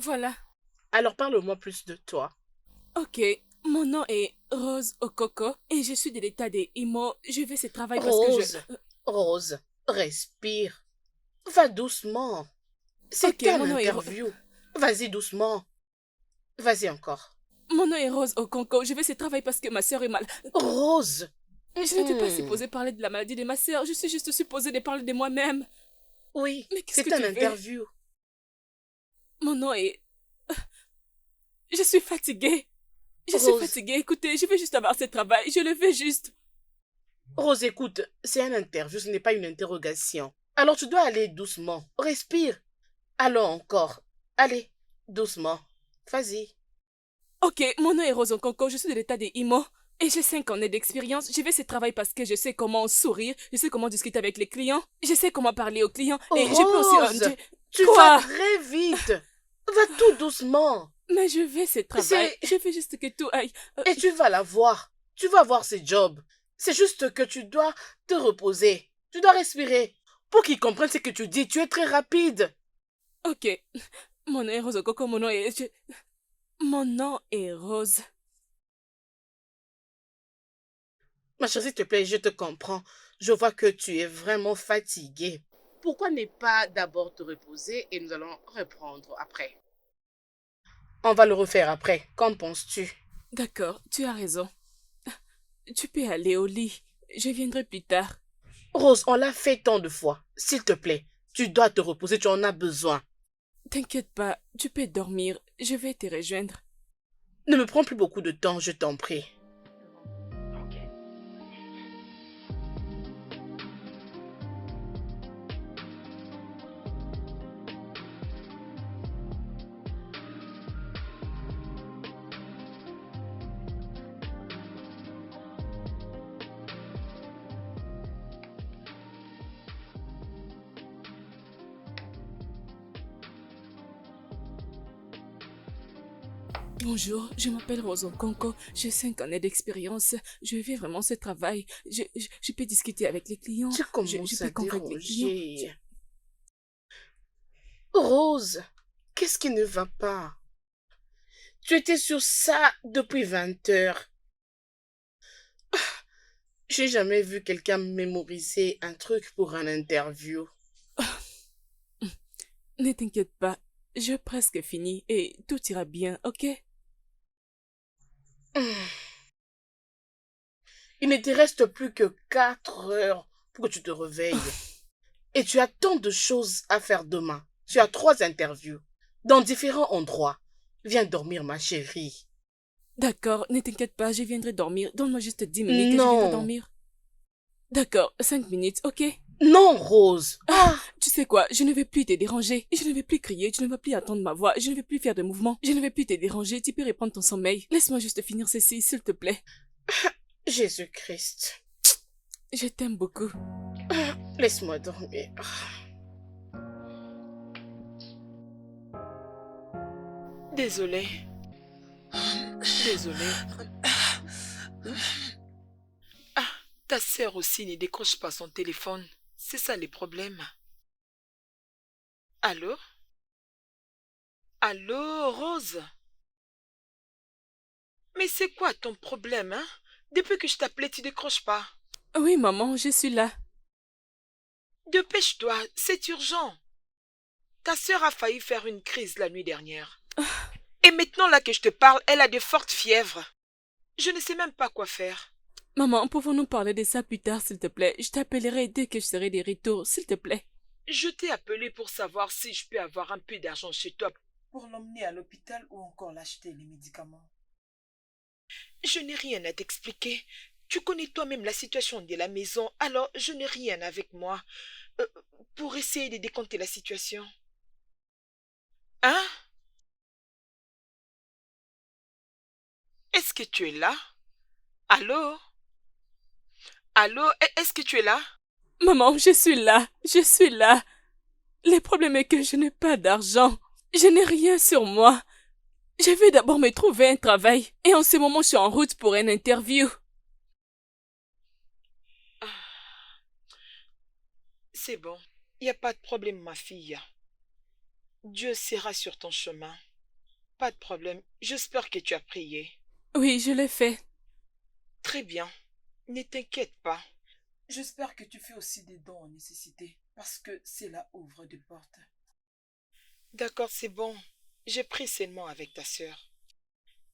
Voilà. Alors parle-moi plus de toi. Ok, mon nom est Rose Okoko et je suis de l'état des Imo. Je fais ce travail parce que Rose, Rose, respire. Va doucement. Ok, C'est un interview. Vas-y doucement. Vas-y encore. Mon nom est Rose Okoko. Je fais ce travail parce que ma sœur est mal. Rose. Je n'étais pas Mm-mm. supposée parler de la maladie de ma sœur. Je suis juste supposée de parler de moi-même. Oui, Mais qu'est-ce que c'est un tu veux? interview. Mon nom est... Je suis fatiguée. Je suis Rose, fatiguée. Écoutez, je veux juste avoir ce travail. Je le veux juste. Rose, écoute, c'est un interview, ce n'est pas une interrogation. Alors tu dois aller doucement. Respire. Allons encore. Allez, doucement. Vas-y. Ok, mon nom est Rose Okoko. Je suis de l'état des Imo. Et j'ai 5 années d'expérience. Je fais ce travail parce que je sais comment sourire. Je sais comment discuter avec les clients. Je sais comment parler aux clients. Et je peux aussi... Rose, tu vas Quoi? très vite. Va tout doucement. Mais je veux ce travail. C'est... Je veux juste que tout aille. Et tu vas la voir. Tu vas voir ces jobs. C'est juste que tu dois te reposer. Tu dois respirer. Pour qu'ils comprennent ce que tu dis, tu es très rapide. Ok. Mon nom est Rose Okoko. Mon nom est... Mon nom est Rose. Ma chérie, s'il te plaît, je te comprends. Je vois que tu es vraiment fatiguée. Pourquoi ne pas d'abord te reposer et nous allons reprendre après? On va le refaire après. Qu'en penses-tu? D'accord, tu as raison. Tu peux aller au lit. Je viendrai plus tard. Rose, on l'a fait tant de fois. S'il te plaît, tu dois te reposer, tu en as besoin. T'inquiète pas, tu peux dormir. Je vais te rejoindre. Ne me prends plus beaucoup de temps, je t'en prie. Bonjour, je m'appelle Rose Okonko. J'ai 5 années d'expérience. Je fais vraiment ce travail. Je peux discuter avec les clients. Tu Je commences peux à convaincre les clients. déranger. Rose, qu'est-ce qui ne va pas? Tu étais sur ça depuis 20 heures. J'ai jamais vu quelqu'un mémoriser un truc pour un interview. Ne t'inquiète pas. J'ai presque fini et tout ira bien, ok? Il ne te reste plus que 4 heures pour que tu te réveilles. Et tu as tant de choses à faire demain. Tu as 3 interviews dans différents endroits. Viens dormir, ma chérie. D'accord, ne t'inquiète pas, je viendrai dormir. Donne-moi juste 10 minutes et je viendrai Non, dormir. D'accord, 5 minutes, ok? non, Rose. Ah, Tu sais quoi, je ne vais plus te déranger. Je ne vais plus crier, tu ne vas plus entendre ma voix. Je ne vais plus faire de mouvements. Je ne vais plus te déranger, tu peux reprendre ton sommeil. Laisse-moi juste finir ceci, s'il te plaît. Jésus-Christ. Je t'aime beaucoup. Laisse-moi dormir. Désolée, désolée. Ah, ta sœur aussi ne décroche pas son téléphone. C'est ça les problèmes. Allô? Allô, Rose? Mais c'est quoi ton problème, hein? Depuis que je t'appelais, tu décroches pas. Oui, maman, je suis là. Dépêche-toi, c'est urgent. Ta sœur a failli faire une crise la nuit dernière. Et maintenant là que je te parle, elle a de fortes fièvres. Je ne sais même pas quoi faire. Maman, pouvons-nous parler de ça plus tard, s'il te plaît? Je t'appellerai dès que je serai de retour, s'il te plaît. Je t'ai appelé pour savoir si je peux avoir un peu d'argent chez toi pour l'emmener à l'hôpital ou encore l'acheter les médicaments. Je n'ai rien à t'expliquer. Tu connais toi-même la situation de la maison, alors je n'ai rien avec moi euh, pour essayer de décompter la situation. Hein? Est-ce que tu es là? Allô? Allô? Est-ce que tu es là? Maman, je suis là. Je suis là. Le problème est que je n'ai pas d'argent. Je n'ai rien sur moi. Je vais d'abord me trouver un travail. Et en ce moment, je suis en route pour une interview. C'est bon. Il n'y a pas de problème, ma fille. Dieu sera sur ton chemin. Pas de problème. J'espère que tu as prié. Oui, je l'ai fait. Très bien. Ne t'inquiète pas. J'espère que tu fais aussi des dons en nécessité, parce que cela ouvre des portes. D'accord, c'est bon. J'ai pris seulement avec ta sœur.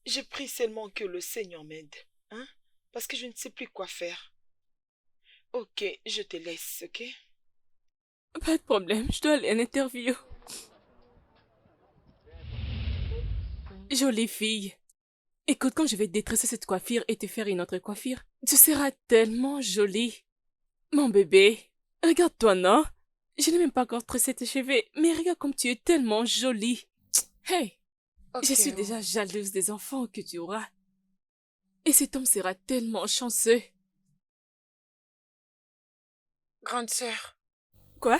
J'ai pris seulement que le Seigneur m'aide, hein, parce que je ne sais plus quoi faire. Ok, je te laisse, ok? Pas de problème, je dois aller à l'interview. Jolie fille. Écoute, quand je vais détresser cette coiffure et te faire une autre coiffure, tu seras tellement jolie. Mon bébé, regarde-toi, non? Je n'ai même pas encore tressé tes cheveux, mais regarde comme tu es tellement jolie. Hey, je Ok, suis déjà jalouse des enfants que tu auras. Et cet homme sera tellement chanceux. grande sœur, Quoi?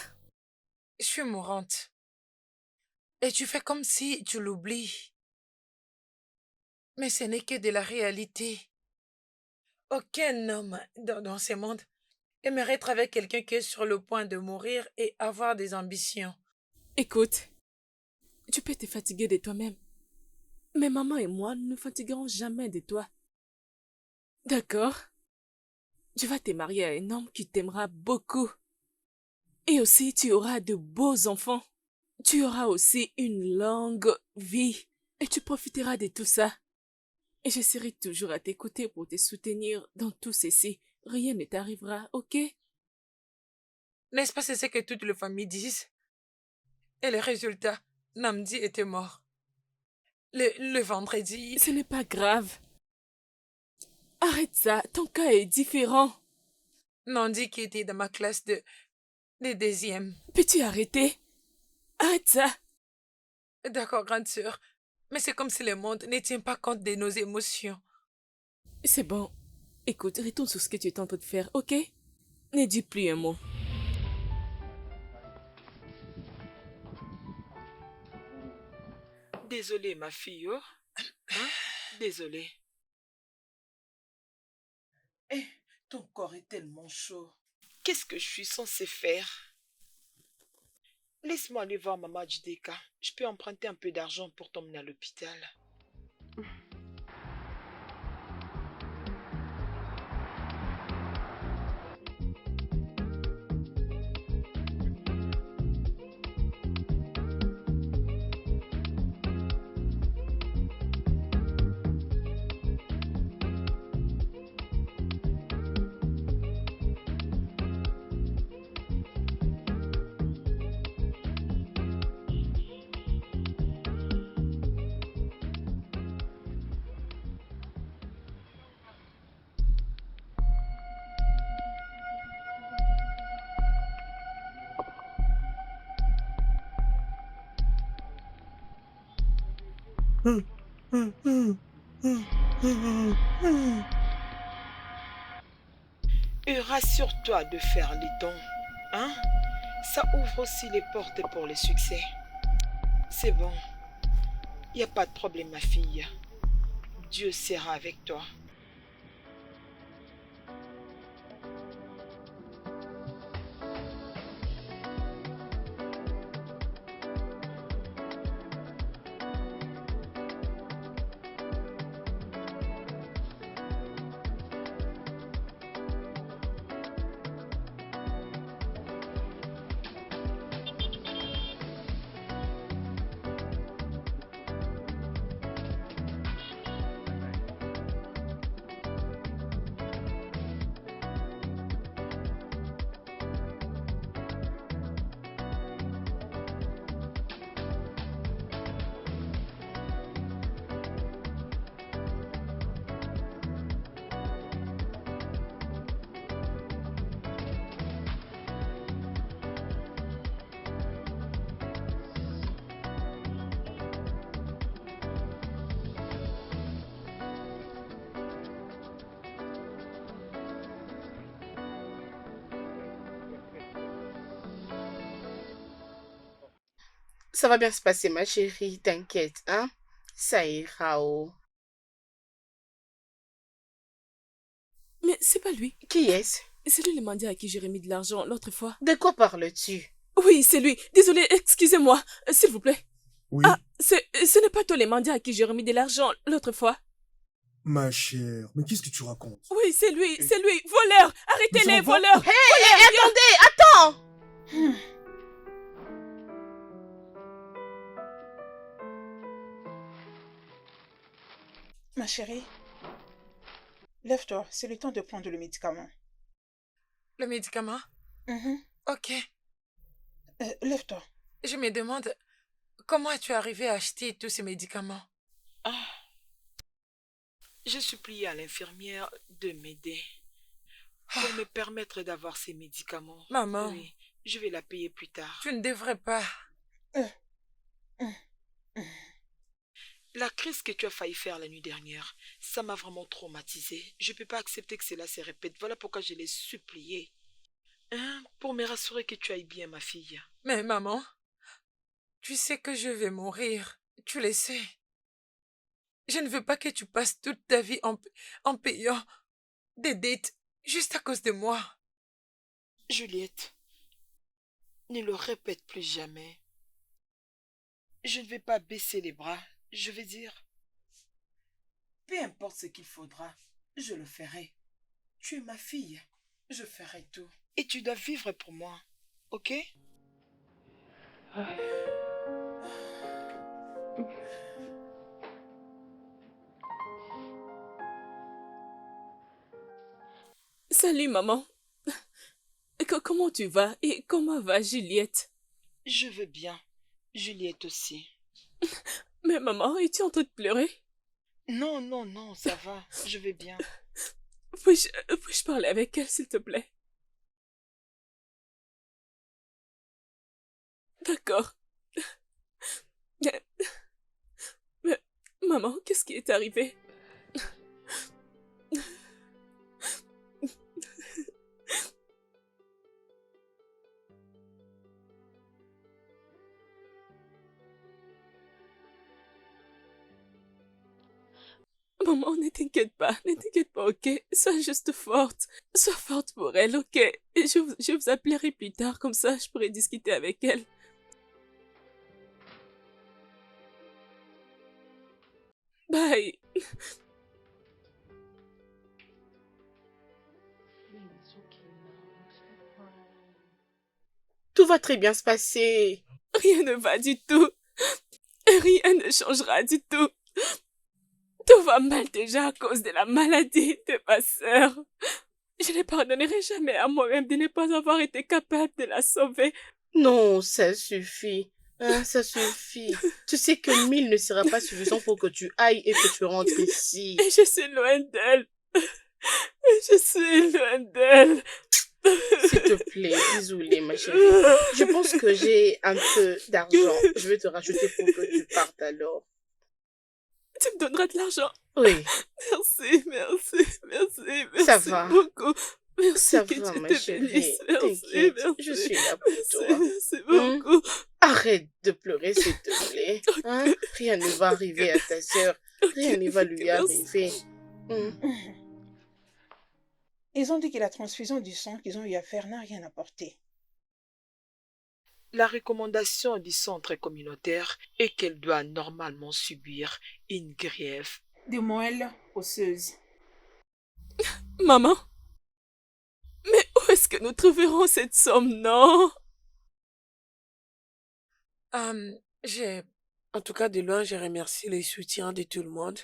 je suis mourante. Et tu fais comme si tu l'oublies. Mais ce n'est que de la réalité. Aucun homme dans ce monde aimerait être avec quelqu'un qui est sur le point de mourir et avoir des ambitions. Écoute, tu peux te fatiguer de toi-même. Mais maman et moi ne nous fatiguerons jamais de toi. D'accord? Tu vas te marier à un homme qui t'aimera beaucoup. Et aussi, tu auras de beaux enfants. Tu auras aussi une longue vie. Et tu profiteras de tout ça. Et je serai toujours à tes côtés pour te soutenir dans tout ceci. Rien ne t'arrivera, ok? N'est-ce pas c'est ce que toutes les familles disent? Et le résultat, Namdi était mort. Le vendredi, Ce n'est pas grave. Arrête ça, ton cas est différent. Nandi qui était dans ma classe de deuxième. Peux-tu arrêter? Arrête ça. D'accord, grande sœur. Mais c'est comme si le monde ne tient pas compte de nos émotions. C'est bon. Écoute, retourne sur ce que tu es en train de faire, ok? Ne dis plus un mot. Désolée, ma fille, oh. Hein? Désolée. Eh, ton corps est tellement chaud. Qu'est-ce que je suis censée faire? Laisse-moi aller voir Maman Jideka. Je peux emprunter un peu d'argent pour t'emmener à l'hôpital. Et rassure-toi de faire les dons, hein? Ça ouvre aussi les portes pour le succès. C'est bon. Y a pas de problème, ma fille. Dieu sera avec toi. Ça va bien se passer, ma chérie, t'inquiète, hein? Ça ira, oh. Mais c'est pas lui. Qui est-ce? C'est lui le mendiant à qui j'ai remis de l'argent l'autre fois. De quoi parles-tu? Oui, c'est lui. Désolé, excusez-moi. S'il vous plaît. Oui, Ah, ce n'est pas toi les mendiants à qui j'ai remis de l'argent l'autre fois. ma chère, mais qu'est-ce que tu racontes? Oui, c'est lui, Eh, c'est lui. Voleur! mais ça Arrêtez-les, va? voleurs! Hé, Voleurs, viens! attendez, attends! Ma chérie, lève-toi, c'est le temps de prendre le médicament. Le médicament? Mhm. Ok. Lève-toi. Je me demande, comment es-tu arrivé à acheter tous ces médicaments? Ah, j'ai supplié à l'infirmière de m'aider pour me permettre d'avoir ces médicaments. Maman, Oui, je vais la payer plus tard. tu ne devrais pas. Euh, euh, euh. La crise que tu as failli faire la nuit dernière, ça m'a vraiment traumatisée. Je ne peux pas accepter que cela se répète. Voilà pourquoi je l'ai supplié. Hein, pour me rassurer que tu ailles bien, ma fille. Mais maman, tu sais que je vais mourir. Tu le sais. Je ne veux pas que tu passes toute ta vie en payant des dettes juste à cause de moi. Juliette, ne le répète plus jamais. Je ne vais pas baisser les bras. Je vais dire, peu importe ce qu'il faudra, je le ferai. Tu es ma fille. Je ferai tout. Et tu dois vivre pour moi. Ok? Salut, maman. Comment tu vas? Et comment va Juliette? Je veux bien. Juliette aussi. Mais maman, es-tu en train de pleurer? Non, non, non, ça va. Je vais bien. Puis-je parler avec elle, s'il te plaît? D'accord. Mais, maman, qu'est-ce qui est arrivé? Maman, ne t'inquiète pas, ok? Sois juste forte. Sois forte pour elle, ok? Je vous appellerai plus tard, comme ça je pourrai discuter avec elle. Bye. Tout va très bien se passer. Rien ne va du tout. Rien ne changera du tout. Tout va mal déjà à cause de la maladie de ma sœur. Je ne pardonnerai jamais à moi-même de ne pas avoir été capable de la sauver. Non, ça suffit. Hein, ça suffit. Tu sais que 1000 ne sera pas suffisant pour que tu ailles et que tu rentres ici. Et je suis loin d'elle. Je suis loin d'elle. S'il te plaît, désolée ma chérie. Je pense que j'ai un peu d'argent. Je vais te rajouter pour que tu partes alors. Tu me donneras de l'argent. Oui, Merci, merci ça va. beaucoup. Merci Ça que va Dieu ma te chérie. bénisse. Merci, T'inquiète, merci. je suis là pour toi. Merci beaucoup. Arrête de pleurer s'il te plaît. Hein? Rien ne va arriver à ta sœur. Rien ne va lui merci. arriver. Hum. Ils ont dit que la transfusion du sang qu'ils ont eu à faire n'a rien apporté. La recommandation du centre communautaire est qu'elle doit normalement subir une greffe. Des moelles osseuses. Maman? Mais où est-ce que nous trouverons cette somme, non? En tout cas, de loin, j'ai remercié le soutien de tout le monde.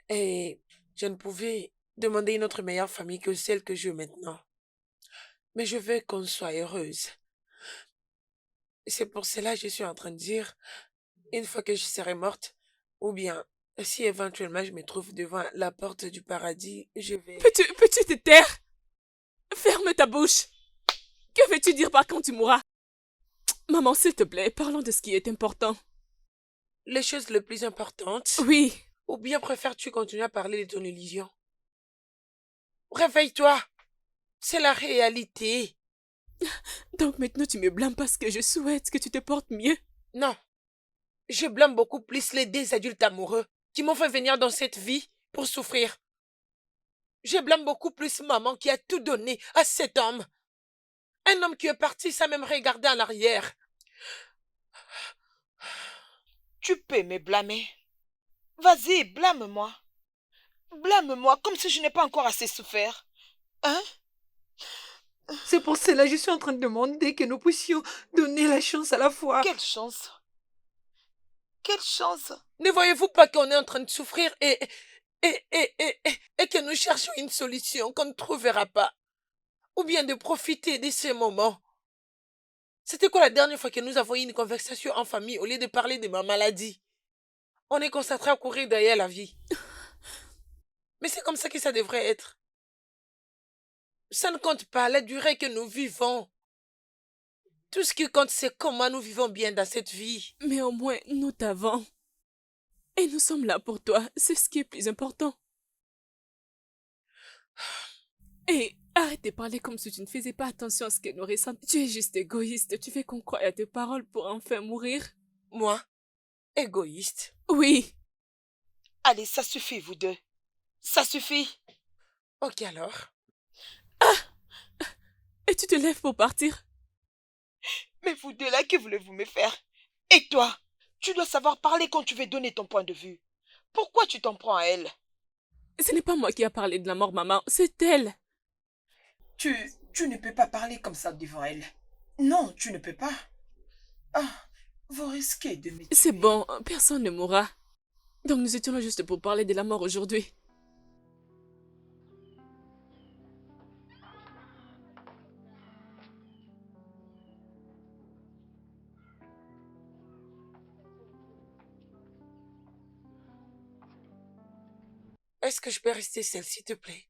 Et je ne pouvais demander une autre meilleure famille que celle que j'ai maintenant. Mais je veux qu'on soit heureuse. C'est pour cela que je suis en train de dire, une fois que je serai morte, ou bien, si éventuellement je me trouve devant la porte du paradis, je vais... Peux-tu te taire? Ferme ta bouche. Que veux-tu dire par quand tu mourras? Maman, s'il te plaît, parlons de ce qui est important. Les choses les plus importantes, Oui. ou bien préfères-tu continuer à parler de ton illusion? Réveille-toi! C'est la réalité. Donc maintenant tu me blâmes parce que je souhaite que tu te portes mieux. Non. Je blâme beaucoup plus les deux adultes amoureux qui m'ont fait venir dans cette vie pour souffrir. Je blâme beaucoup plus maman qui a tout donné à cet homme. Un homme qui est parti sans même regarder en arrière. Tu peux me blâmer. Vas-y, blâme-moi. Blâme-moi comme si je n'ai pas encore assez souffert. Hein? C'est pour cela que je suis en train de demander que nous puissions donner la chance à la fois. Quelle chance? Quelle chance? Ne voyez-vous pas qu'on est en train de souffrir et que nous cherchons une solution qu'on ne trouvera pas? Ou bien de profiter de ces moments? C'était quoi la dernière fois que nous avons eu une conversation en famille au lieu de parler de ma maladie? On est concentré à courir derrière la vie. Mais c'est comme ça que ça devrait être. Ça ne compte pas la durée que nous vivons. Tout ce qui compte, c'est comment nous vivons bien dans cette vie. Mais au moins, nous t'avons. Et nous sommes là pour toi. C'est ce qui est plus important. Et arrête de parler comme si tu ne faisais pas attention à ce que nous ressentons. Tu es juste égoïste. Tu fais qu'on croie à tes paroles pour enfin mourir. Moi, égoïste. Oui. Allez, ça suffit, vous deux. Ça suffit. Ok alors. Et tu te lèves pour partir. Mais vous deux là, que voulez-vous me faire? Et toi, tu dois savoir parler quand tu veux donner ton point de vue. Pourquoi tu t'en prends à elle? Ce n'est pas moi qui a parlé de la mort, maman. C'est elle. Tu ne peux pas parler comme ça devant elle. Non, tu ne peux pas. Ah, vous risquez de me tuer. C'est bon, personne ne mourra. Donc nous étions là juste pour parler de la mort aujourd'hui. Est-ce que je peux rester seule, s'il te plaît?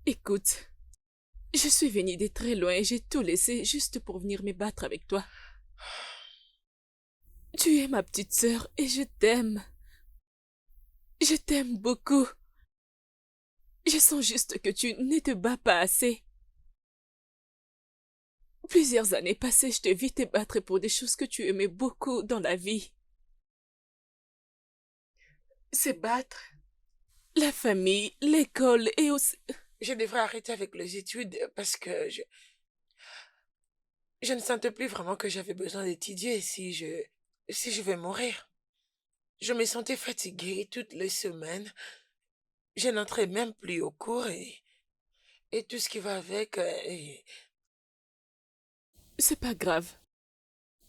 Écoute, je suis venue de très loin et j'ai tout laissé juste pour venir me battre avec toi. Tu es ma petite sœur et je t'aime. Je t'aime beaucoup. Je sens juste que tu ne te bats pas assez. Plusieurs années passées, je te vis te battre pour des choses que tu aimais beaucoup dans la vie. Se battre? La famille, l'école et aussi... Je devrais arrêter avec les études parce que je ne sentais plus vraiment que j'avais besoin d'étudier si je vais mourir. Je me sentais fatiguée toutes les semaines. Je n'entrais même plus au cours et tout ce qui va avec. C'est pas grave.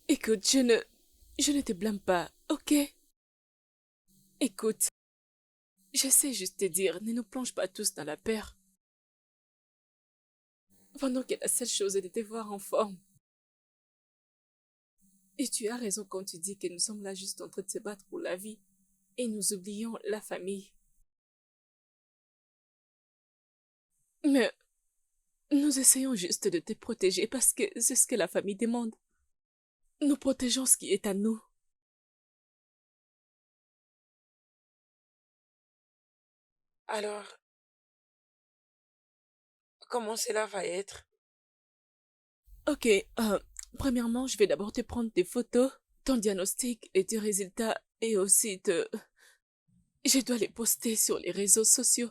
Écoute, je ne te blâme pas, ok? Écoute, je sais juste te dire, ne nous plonge pas tous dans la peur. Pendant que la seule chose est de te voir en forme. Et tu as raison quand tu dis que nous sommes là juste en train de se battre pour la vie. Et nous oublions la famille. Mais nous essayons juste de te protéger parce que c'est ce que la famille demande. Nous protégeons ce qui est à nous. Alors, comment cela va être? Ok, premièrement, je vais d'abord te prendre des photos, ton diagnostic et tes résultats, et aussi je dois les poster sur les réseaux sociaux.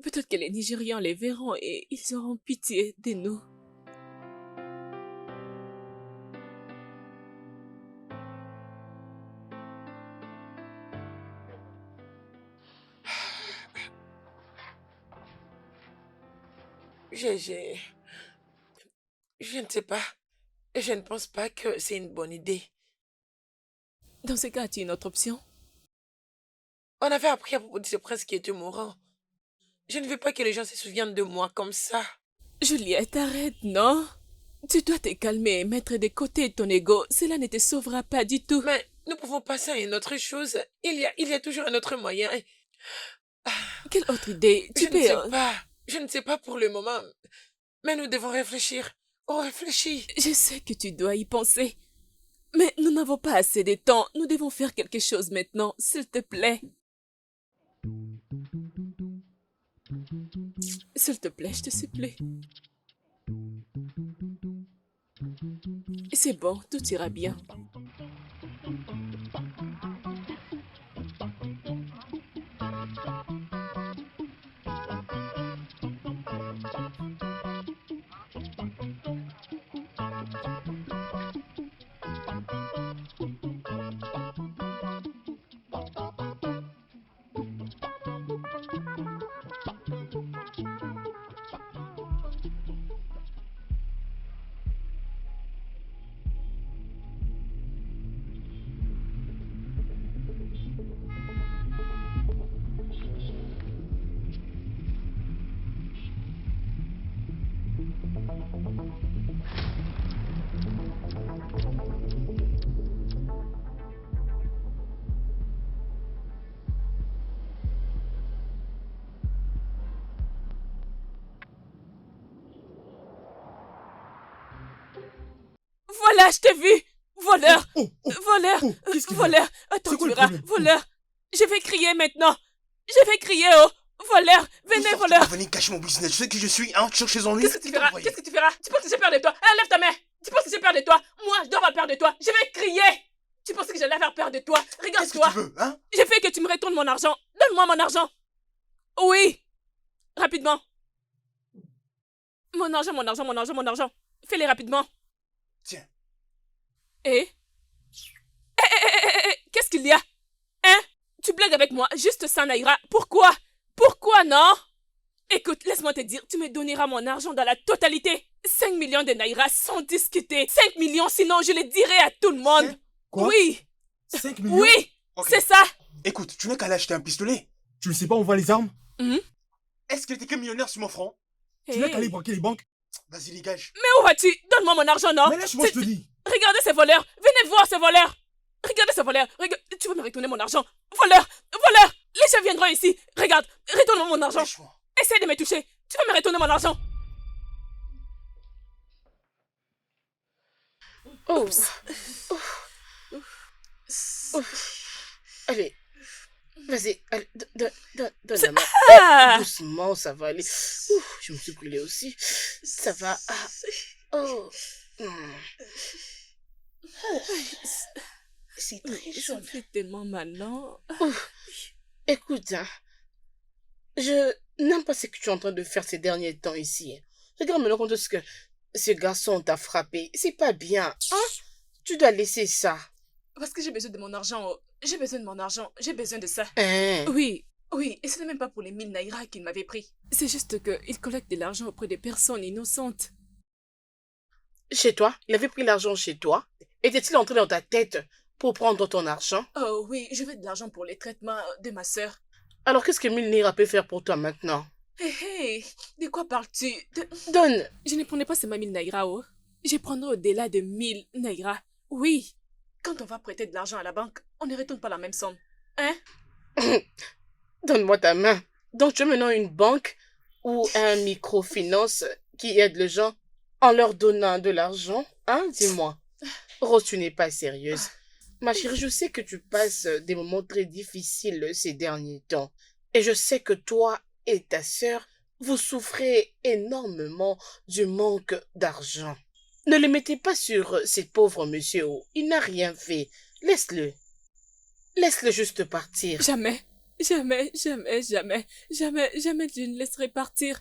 Peut-être que les Nigérians les verront et ils auront pitié de nous. Je ne sais pas. Je ne pense pas que c'est une bonne idée. Dans ce cas, as-tu une autre option? On avait appris à propos de ce prince qui était mourant. Je ne veux pas que les gens se souviennent de moi comme ça. Juliette, arrête, non? Tu dois te calmer et mettre de côté ton ego. Cela ne te sauvera pas du tout. Mais nous pouvons passer à une autre chose. Il y a toujours un autre moyen. Quelle autre idée? Je ne sais pas. Je ne sais pas pour le moment. Mais nous devons réfléchir. On réfléchit. Je sais que tu dois y penser. Mais nous n'avons pas assez de temps. Nous devons faire quelque chose maintenant, s'il te plaît. S'il te plaît, je te supplie. C'est bon, tout ira bien. Voilà, je t'ai vu. Voleur. Oh, oh, Voleur. oh, qu'est-ce qu'il y a? Voleur. Attends, C'est tu quoi le verras. problème? Voleur. Je vais crier maintenant. Je vais crier, oh. Voleur. Venez, voleur. Venez cacher mon business. Tu sais qui je suis, hein? Tu cherches les ennuis? Qu'est-ce que tu feras? Qu'est-ce que tu feras? Tu penses que j'ai peur de toi? Hein, lève ta main. Tu penses que j'ai peur de toi? Moi, je dois avoir peur de toi. Je vais crier. Tu penses que j'allais avoir peur de toi? Qu'est-ce que Regarde-toi. tu veux, hein? J'ai fait que tu me retournes mon argent. Donne-moi mon argent. Oui. Rapidement. Mon argent, mon argent, mon argent, mon argent. Fais-les rapidement. Tiens. Et qu'est-ce qu'il y a? Hein? Tu blagues avec moi, juste ça, Naïra. Pourquoi? Pourquoi, non? Écoute, laisse-moi te dire, tu me donneras mon argent dans la totalité. 5 millions de Naïra sans discuter. 5 millions, sinon je le dirai à tout le monde. Hein? Quoi? Oui, 5 millions? oui, Ok. c'est ça. Écoute, tu n'as qu'à aller acheter un pistolet. Tu ne sais pas où on vend les armes? Mhm. Est-ce que t'es que millionnaire sur mon front? Tu Hey. n'as qu'à aller braquer les banques? Vas-y, dégage. Mais où vas-tu? Donne-moi mon argent, non? Mais lâche-moi, je te dis. Regardez ces voleurs. Venez voir ces voleurs. Regardez ces voleurs. Tu veux me retourner mon argent? Voleur, voleur. Les gens viendront ici. Regarde, retourne-moi mon argent. Lâche-moi. Essaye de me toucher. Tu veux me retourner mon argent? Oh. Oh. Allez. Vas-y, allez, donne la main. Ah! Doucement, ça va aller. Ouf, je me suis brûlée aussi. Ça va. Ah. Oh. Hmm. C'est très Ça jaune. fait tellement mal, non? Ouf. Écoute, hein, je n'aime pas ce que tu es en train de faire ces derniers temps ici. Regarde maintenant compte de ce que ce garçon t'a frappé. C'est pas bien, hein? Tu dois laisser ça. Parce que j'ai besoin de mon argent. Oh. J'ai besoin de mon argent. J'ai besoin de ça. Hein? Oui, oui. Et ce n'est même pas pour les 1000 naïras qu'il m'avait pris. C'est juste qu'il collecte de l'argent auprès des personnes innocentes. Chez toi? Il avait pris l'argent chez toi? Était-il entré dans ta tête pour prendre ton argent? Oh oui, je veux de l'argent pour les traitements de ma sœur. Alors qu'est-ce que Milnira peut faire pour toi maintenant? Hé hé, de quoi parles-tu? Donne. Je ne prenais pas seulement 1000 naïras, oh. Je prendrai au-delà de 1000 naïras. Oui. Quand on va prêter de l'argent à la banque, on ne retourne pas la même somme. Hein? Donne-moi ta main. Donc tu es maintenant une banque ou un microfinance qui aide les gens en leur donnant de l'argent? Hein? Dis-moi. Rose, tu n'es pas sérieuse. Ma chérie, je sais que tu passes des moments très difficiles ces derniers temps. Et je sais que toi et ta sœur, vous souffrez énormément du manque d'argent. Ne le mettez pas sur ces pauvres monsieur. Il n'a rien fait. Laisse-le. Laisse-le juste partir. Jamais. Jamais, jamais, jamais, jamais, jamais je ne laisserai partir.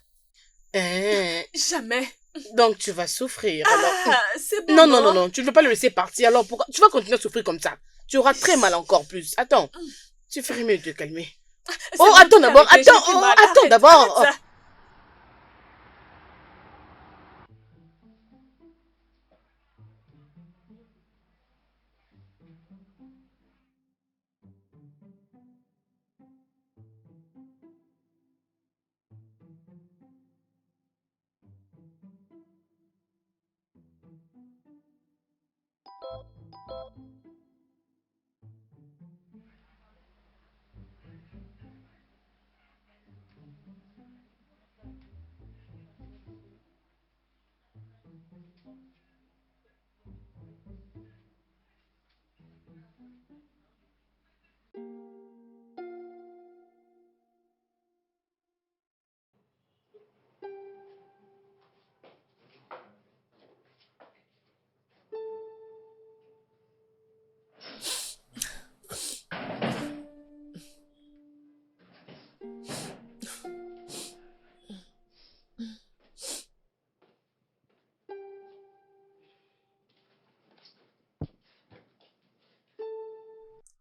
Hein? Jamais. Donc tu vas souffrir. Alors... Ah, c'est bon. Non, non, non, non, tu ne veux pas le laisser partir. Alors pourquoi tu vas continuer à souffrir comme ça? Tu auras très mal encore plus. Attends. Tu ferais mieux de te calmer. C'est Oh, bon, attends tu d'abord. arrêtes, j'ai Attends, fait oh, mal. attends Arrête, d'abord. arrête ça.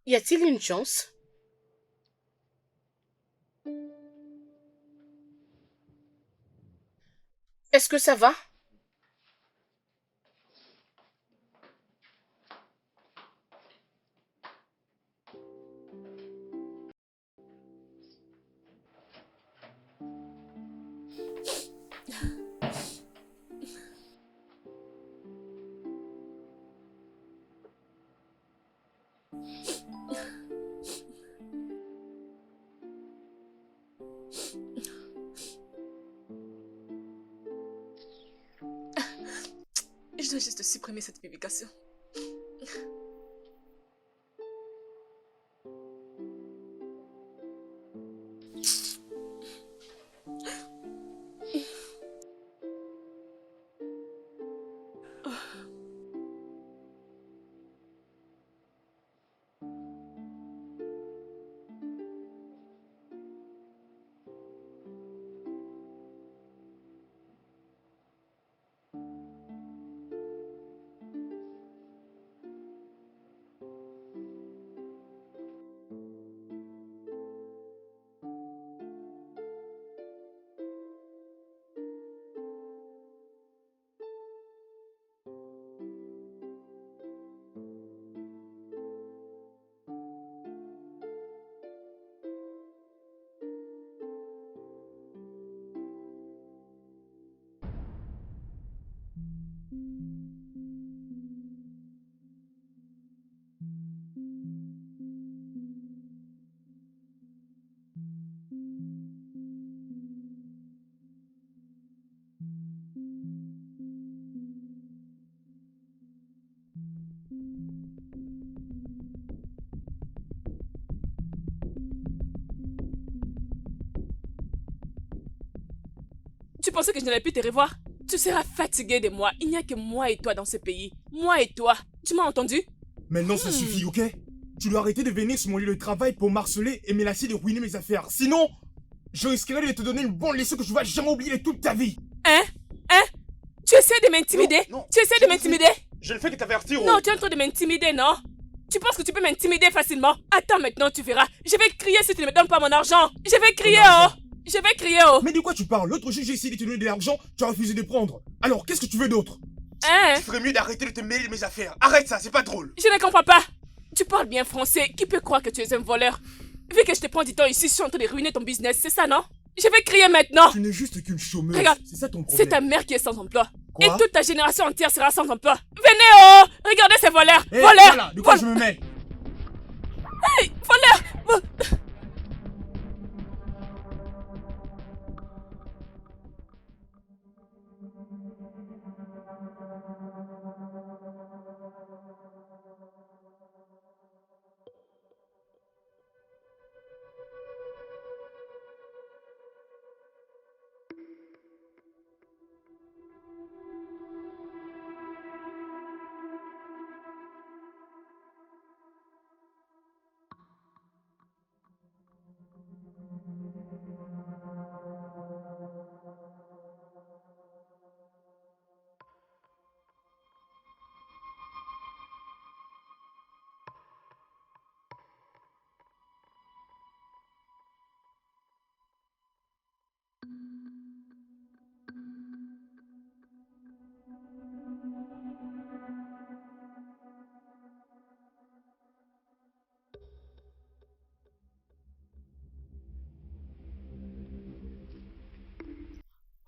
Y a-t-il une chance? Est-ce que ça va? Je dois juste supprimer cette publication. Tu pensais que je n'allais plus te revoir? Tu seras fatigué de moi. Il n'y a que moi et toi dans ce pays. Moi et toi. Tu m'as entendu? Maintenant, ça suffit, ok? Tu dois arrêter de venir sur mon lieu de travail pour m'harceler et menacer de ruiner mes affaires. Sinon, je risquerais de te donner une bonne leçon que tu vas jamais oublier de toute ta vie. Hein? Tu essaies de m'intimider? Non, non. Tu essaies de m'intimider? Je ne fais que t'avertir. Non, tu es en train de m'intimider, non? Tu penses que tu peux m'intimider facilement? Attends maintenant, tu verras. Je vais crier si tu ne me donnes pas mon argent. Je vais crier, oh! Je vais crier, oh! Mais de quoi tu parles? L'autre jour, j'ai essayé de te donner de l'argent, tu as refusé de prendre. Alors, qu'est-ce que tu veux d'autre? Hein? Tu ferais mieux d'arrêter de te mêler de mes affaires. Arrête ça, c'est pas drôle. Je ne comprends pas. Tu parles bien français. Qui peut croire que tu es un voleur? Vu que je te prends du temps ici, je suis en train de ruiner ton business, c'est ça, non? Je vais crier maintenant. Tu n'es juste qu'une chômeuse. Regarde, c'est ça ton c'est problème. ta mère qui est sans emploi. Quoi? Et toute ta génération entière sera sans emploi. Venez, oh! Regardez ces voleurs! Eh, Voleurs! voilà, de quoi je me mets? Hey, voleurs!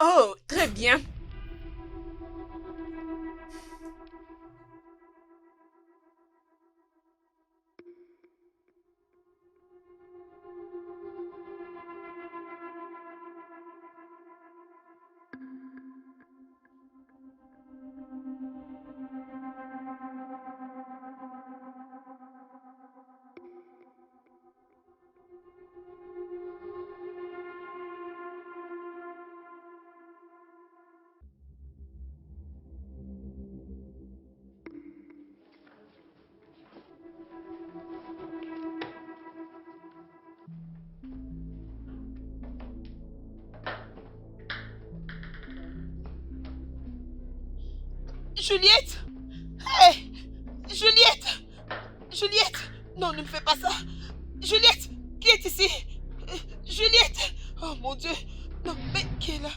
Oh, très bien. Juliette! Hé! Juliette! Juliette! Non, ne me fais pas ça! Juliette! Qui est ici? Juliette! Oh mon Dieu! Non, mais qui est là?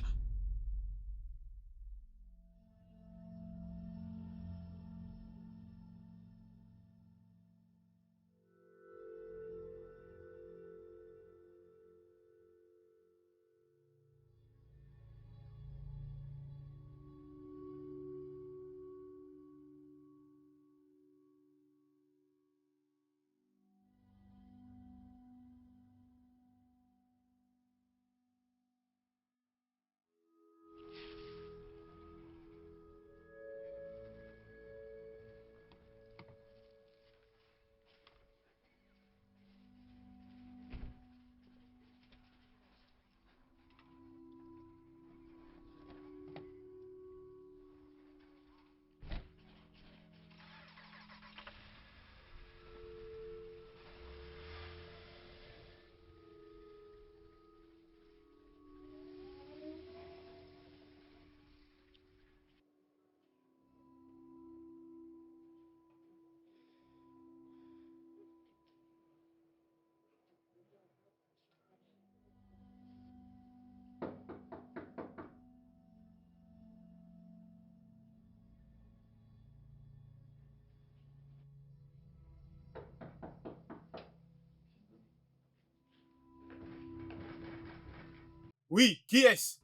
Oui, qui est-ce?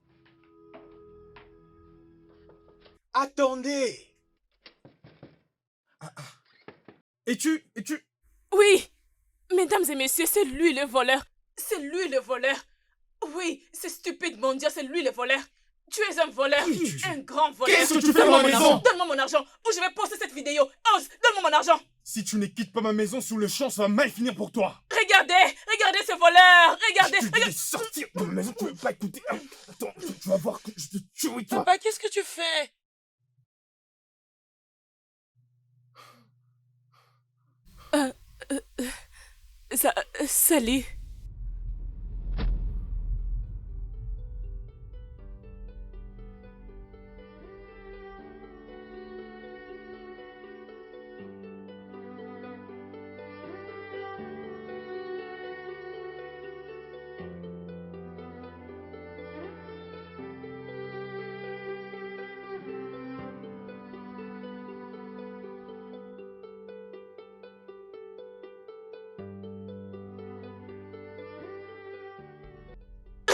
Attendez! Es-tu... Oui, mesdames et messieurs, c'est lui le voleur. C'est lui le voleur. Oui, c'est stupide, mon Dieu, c'est lui le voleur. Tu es un voleur, un grand voleur. Qu'est-ce que tu fais dans ma maison? Donne-moi mon argent ou je vais poster cette vidéo. Ose, donne-moi mon argent. Si tu ne quittes pas ma maison sous le champ, ça va mal finir pour toi. Regardez ce voleur. Regardez, Je te dis de sortir de ma maison, tu veux pas écouter. Attends, tu vas voir que je te tue, toi. Papa, qu'est-ce que tu fais? Salut.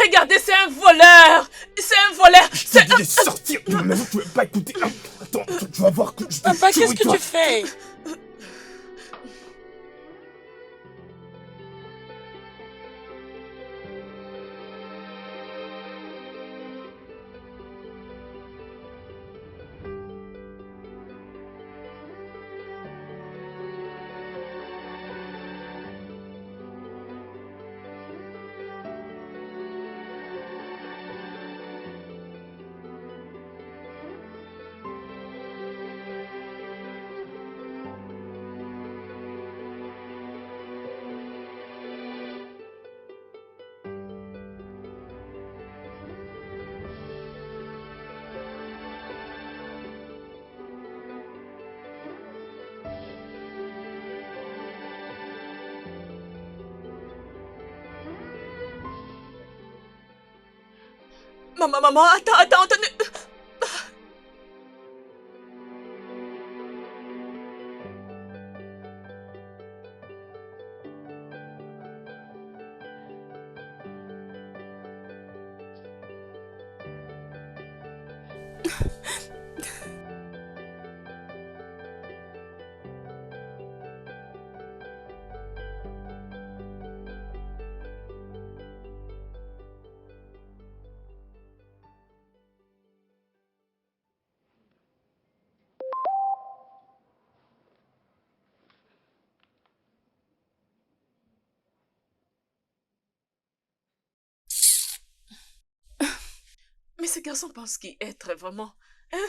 Regardez, c'est un voleur. C'est un voleur. Je te dis de sortir de ma maison, tu veux pas écouter. Attends, tu vas voir que je te Papa, tue, qu'est-ce que toi. tu fais? Maman, attends. Mais ce garçon pense qui être vraiment, hein?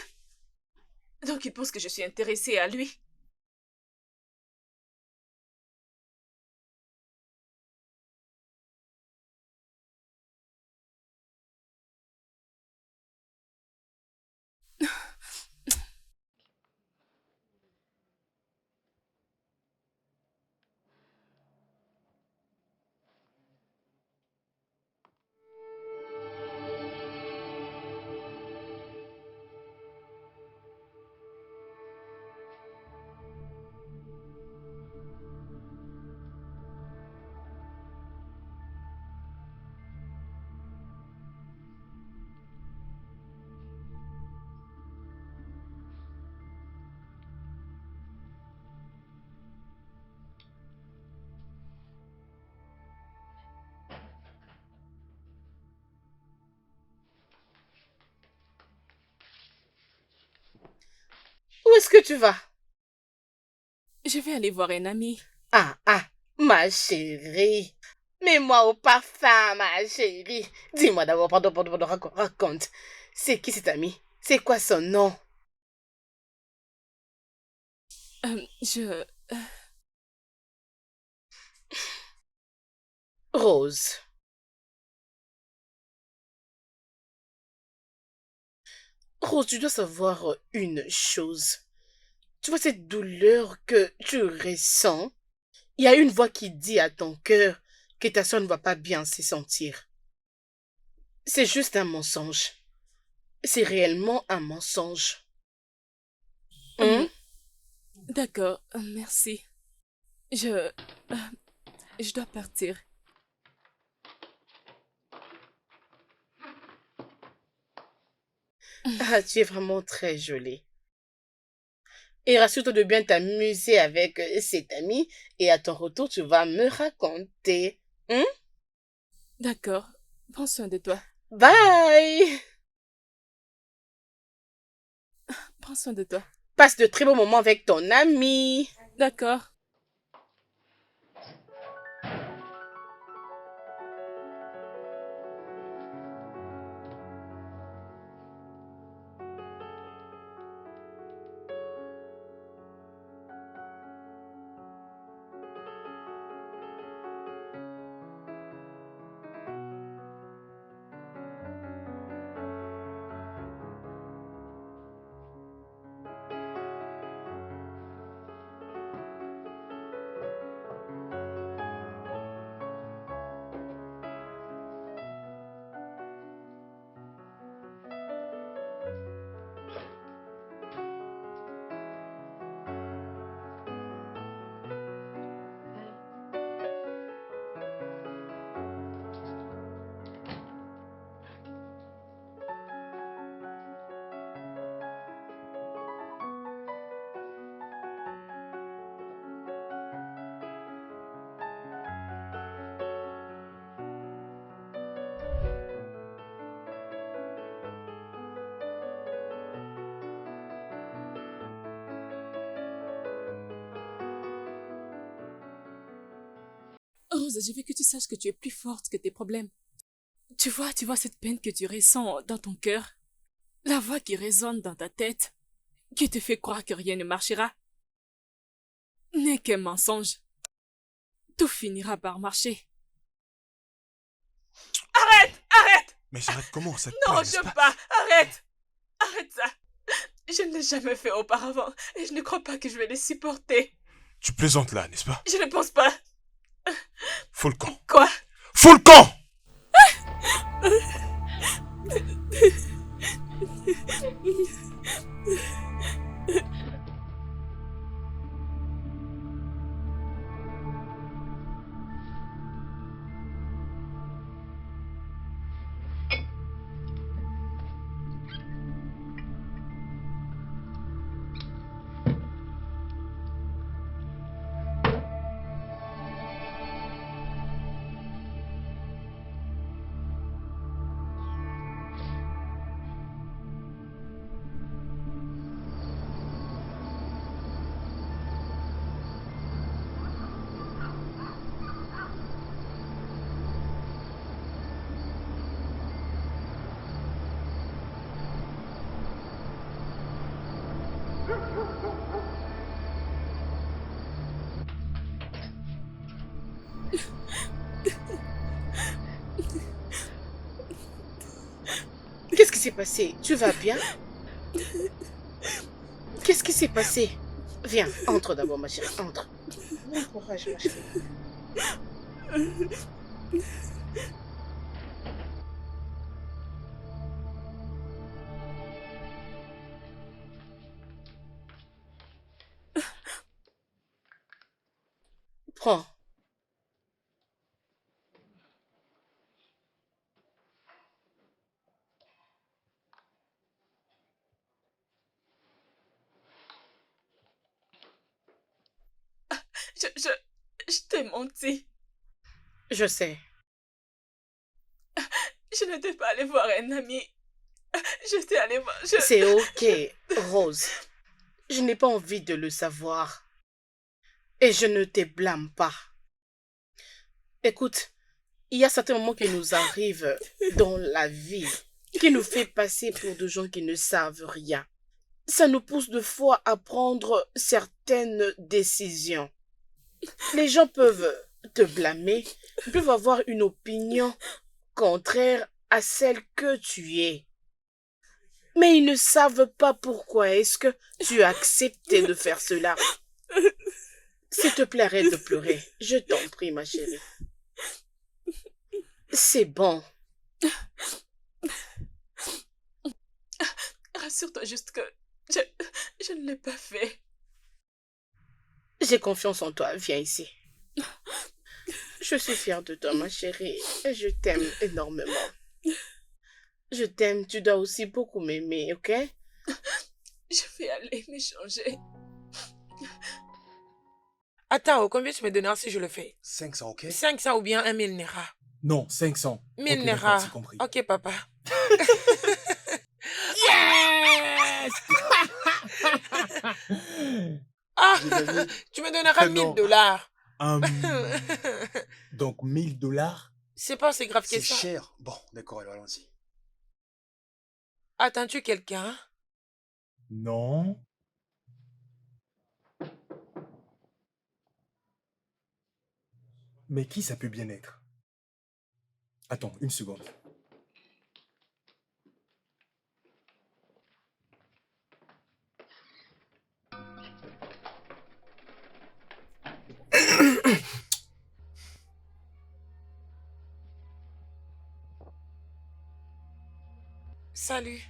Donc il pense que je suis intéressée à lui. Où est-ce que tu vas? Je vais aller voir un ami. Ah, ma chérie. Mets-moi au parfum, ma chérie. Dis-moi d'abord, pardon, raconte. C'est qui cet ami? C'est quoi son nom? Je... Rose. Rose, tu dois savoir une chose. Tu vois cette douleur que tu ressens? Il y a une voix qui dit à ton cœur que ta soeur ne va pas bien se sentir. C'est juste un mensonge. C'est réellement un mensonge. Hein? D'accord, merci. Je dois partir. Ah, tu es vraiment très jolie. Et rassure-toi de bien t'amuser avec cet ami et à ton retour, tu vas me raconter. Hein? D'accord, prends soin de toi. Bye! Prends soin de toi. Passe de très beaux moments avec ton ami. D'accord. Rose, je veux que tu saches que tu es plus forte que tes problèmes. Tu vois cette peine que tu ressens dans ton cœur, la voix qui résonne dans ta tête, qui te fait croire que rien ne marchera, n'est qu'un mensonge. Tout finira par marcher. Arrête! Mais j'arrête comment ça te Non, plaît, je n'est-ce veux pas? pas! Arrête! Arrête ça! Je ne l'ai jamais fait auparavant et je ne crois pas que je vais les supporter. Tu plaisantes là, n'est-ce pas? Je ne pense pas. Faut le camp. Quoi? Faut le camp! Qu'est-ce qui s'est passé? Tu vas bien? Qu'est-ce qui s'est passé? Viens, entre d'abord, ma chérie, entre. Bon courage, ma chérie. Prends. Je t'ai menti. Je sais. Je n'étais pas allée voir un ami. J'étais allée voir... C'est ok, Rose. Je n'ai pas envie de le savoir. Et je ne te blâme pas. Écoute, il y a certains moments qui nous arrivent dans la vie, qui nous fait passer pour des gens qui ne savent rien. Ça nous pousse de fois à prendre certaines décisions. Les gens peuvent te blâmer, ils peuvent avoir une opinion contraire à celle que tu es. Mais ils ne savent pas pourquoi est-ce que tu as accepté de faire cela. S'il te plaît, arrête de pleurer. Je t'en prie, ma chérie. C'est bon. Rassure-toi juste que je ne l'ai pas fait. J'ai confiance en toi, viens ici. Je suis fière de toi, ma chérie, et je t'aime énormément. Je t'aime, tu dois aussi beaucoup m'aimer, ok? Je vais aller m'échanger. Attends, combien tu me donneras si je le fais? 500, ok? 500 ou bien 1000 Naira? Non, 500. 1000 Ok, Naira. d'accord, c'est compris. Ok, papa. Yes! Ah, J'ai gagné. tu me donneras Non. 1000 $. Donc 1000 $? C'est pas aussi grave que C'est ça. cher. Bon, d'accord, alors allons-y. Attends-tu quelqu'un? Non. Mais qui ça peut bien être? Attends, une seconde. Salut.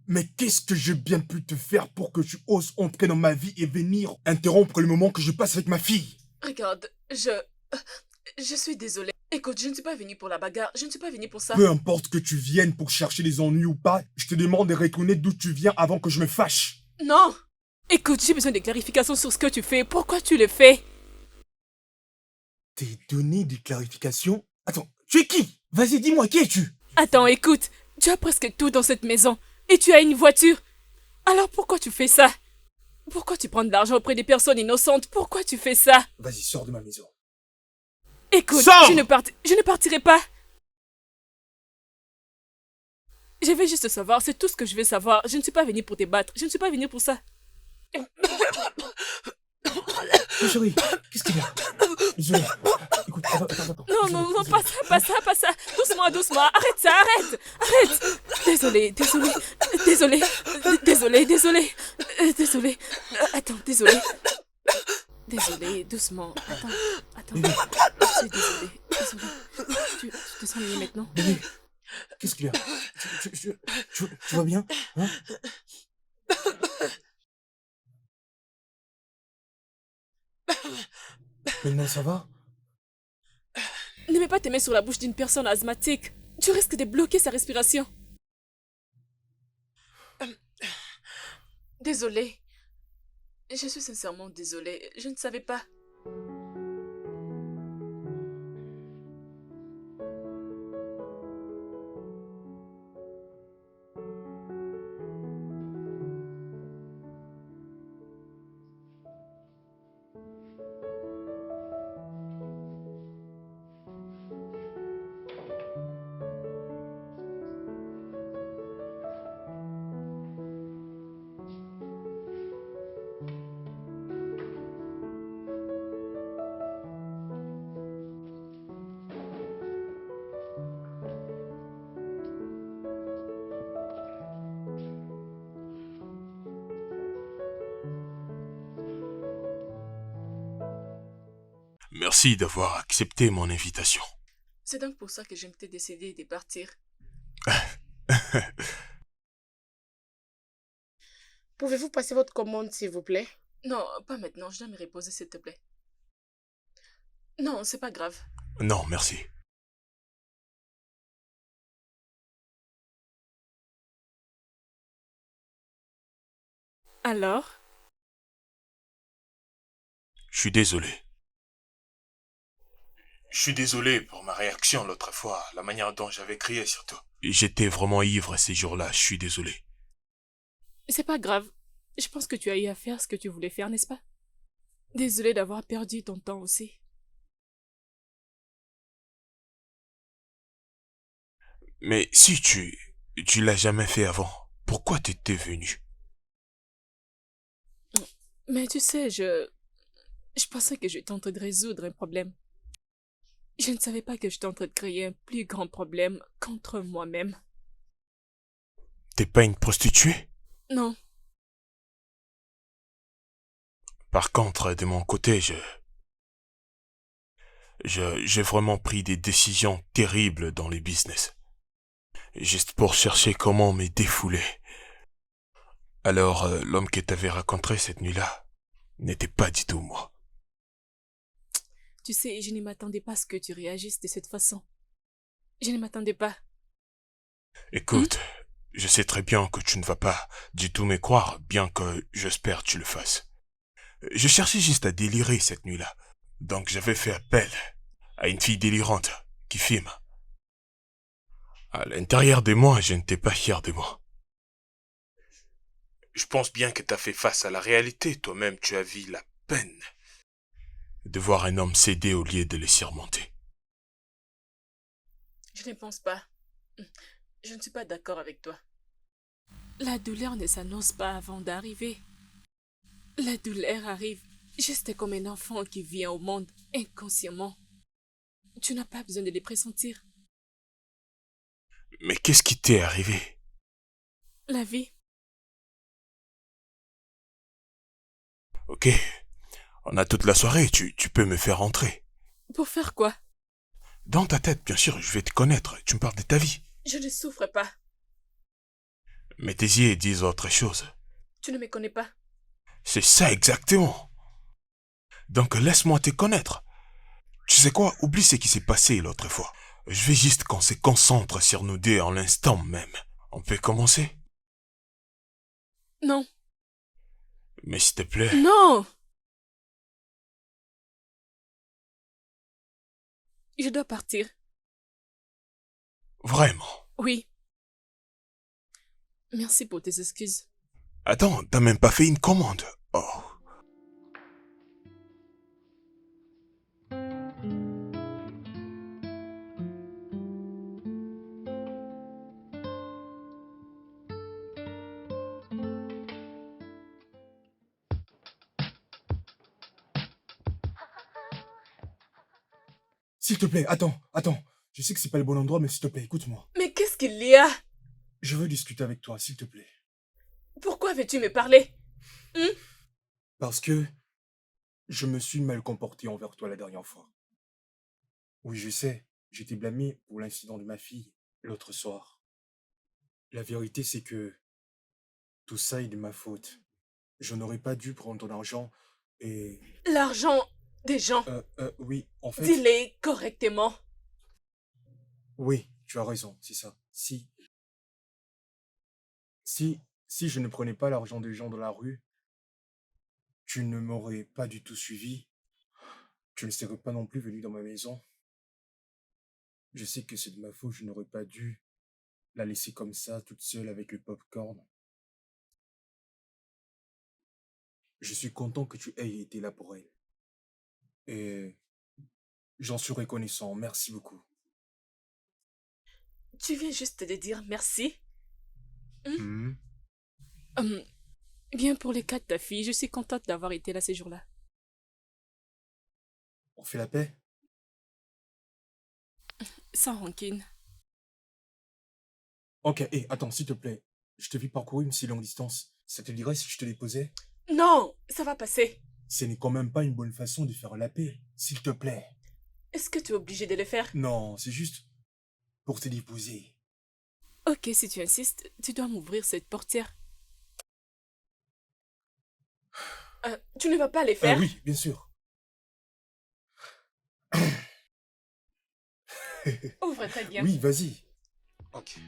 Mais qu'est-ce que j'ai bien pu te faire pour que tu oses entrer dans ma vie et venir interrompre le moment que je passe avec ma fille? Regarde, je suis désolée. Écoute, je ne suis pas venue pour la bagarre. Je ne suis pas venue pour ça. Peu importe que tu viennes pour chercher des ennuis ou pas, je te demande de retourner d'où tu viens avant que je me fâche. Non! Écoute, j'ai besoin de clarifications sur ce que tu fais. Pourquoi tu le fais? T'es donné des clarifications? Attends, tu es qui? Vas-y, dis-moi, qui es-tu? Attends, écoute. Tu as presque tout dans cette maison. Et tu as une voiture. Alors pourquoi tu fais ça? Pourquoi tu prends de l'argent auprès des personnes innocentes? Pourquoi tu fais ça? Vas-y, sors de ma maison. Écoute, Sors! je ne partirai pas. Je vais juste savoir, c'est tout ce que je veux savoir. Je ne suis pas venue pour te battre. Je ne suis pas venue pour ça. Oh, chérie, qu'est-ce qu'il y a? Désolé. Écoute, attends. Non, non, non, pas ça. Doucement. Arrête. Désolé. Attends, désolé. Désolé, doucement. Attends. Je suis désolée. Tu te sens mieux maintenant? Bébé, qu'est-ce qu'il y a? Tu vas bien? Hein? Maintenant, ça va? Ne mets pas tes mains sur la bouche d'une personne asthmatique. Tu risques de bloquer sa respiration. Désolée. Je suis sincèrement désolée. Je ne savais pas. Merci d'avoir accepté mon invitation. C'est donc pour ça que je m'étais décidée de partir. Pouvez-vous passer votre commande, s'il vous plaît? Non, pas maintenant. Je dois me reposer, s'il te plaît. Non, c'est pas grave. Non, merci. Alors? Je suis désolé. Je suis désolé pour ma réaction l'autre fois, la manière dont j'avais crié surtout. J'étais vraiment ivre ces jours-là, je suis désolé. C'est pas grave. Je pense que tu as eu à faire ce que tu voulais faire, n'est-ce pas? Désolée d'avoir perdu ton temps aussi. Mais si tu l'as jamais fait avant, pourquoi t'étais venu? Mais tu sais, je pensais que j'étais en train de résoudre un problème. Je ne savais pas que j'étais en train de créer un plus grand problème contre moi-même. T'es pas une prostituée? Non, Par contre, de mon côté, J'ai vraiment pris des décisions terribles dans les business. Juste pour chercher comment me défouler. Alors, l'homme que t'avais rencontré cette nuit-là n'était pas du tout moi. Tu sais, je ne m'attendais pas à ce que tu réagisses de cette façon. Je ne m'attendais pas. Écoute, je sais très bien que tu ne vas pas du tout me croire, bien que j'espère que tu le fasses. Je cherchais juste à délirer cette nuit-là. Donc j'avais fait appel à une fille délirante qui filme. À l'intérieur de moi, je n'étais pas fier de moi. Je pense bien que t'as fait face à la réalité. Toi-même, tu as vu la peine de voir un homme céder au lieu de le surmonter. Je ne pense pas. Je ne suis pas d'accord avec toi. La douleur ne s'annonce pas avant d'arriver. La douleur arrive juste comme un enfant qui vient au monde inconsciemment. Tu n'as pas besoin de les pressentir. Mais qu'est-ce qui t'est arrivé? La vie. Ok, on a toute la soirée, tu peux me faire entrer. Pour faire quoi? Dans ta tête, bien sûr, je vais te connaître, tu me parles de ta vie. Je ne souffre pas. Mais tes yeux disent autre chose. Tu ne me connais pas. C'est ça exactement. Donc laisse-moi te connaître. Tu sais quoi, oublie ce qui s'est passé l'autre fois. Je veux juste qu'on se concentre sur nous deux en l'instant même. On peut commencer? Non. Mais s'il te plaît. Non! Je dois partir. Vraiment? Oui. Merci pour tes excuses. Attends, t'as même pas fait une commande. Oh. S'il te plaît, attends. Je sais que c'est pas le bon endroit, mais s'il te plaît, écoute-moi. Mais qu'est-ce qu'il y a? Je veux discuter avec toi, s'il te plaît. Pourquoi veux-tu me parler? Parce que je me suis mal comporté envers toi la dernière fois. Oui, je sais, j'étais blâmé pour l'incident de ma fille l'autre soir. La vérité, c'est que tout ça est de ma faute. Je n'aurais pas dû prendre ton argent et... L'argent des gens. Oui, en fait... Dis-les correctement. Oui, tu as raison, c'est ça. Si je ne prenais pas l'argent des gens dans la rue, tu ne m'aurais pas du tout suivi. Tu ne serais pas non plus venu dans ma maison. Je sais que c'est de ma faute, je n'aurais pas dû la laisser comme ça, toute seule avec le popcorn. Je suis content que tu aies été là pour elle. Et j'en suis reconnaissant, merci beaucoup. Tu viens juste de dire merci. Mhm. Bien pour les cas de ta fille, je suis contente d'avoir été là ces jours-là. On fait la paix? Sans rancune. Ok, attends, s'il te plaît. Je te vis parcourir une si longue distance. Ça te dirait si je te déposais? Non, ça va passer. Ce n'est quand même pas une bonne façon de faire la paix, s'il te plaît. Est-ce que tu es obligé de le faire? Non, c'est juste pour te déposer. Ok, si tu insistes, tu dois m'ouvrir cette portière. Tu ne vas pas les faire? Oui, bien sûr. Ouvre très bien. Oui, vas-y. Ok.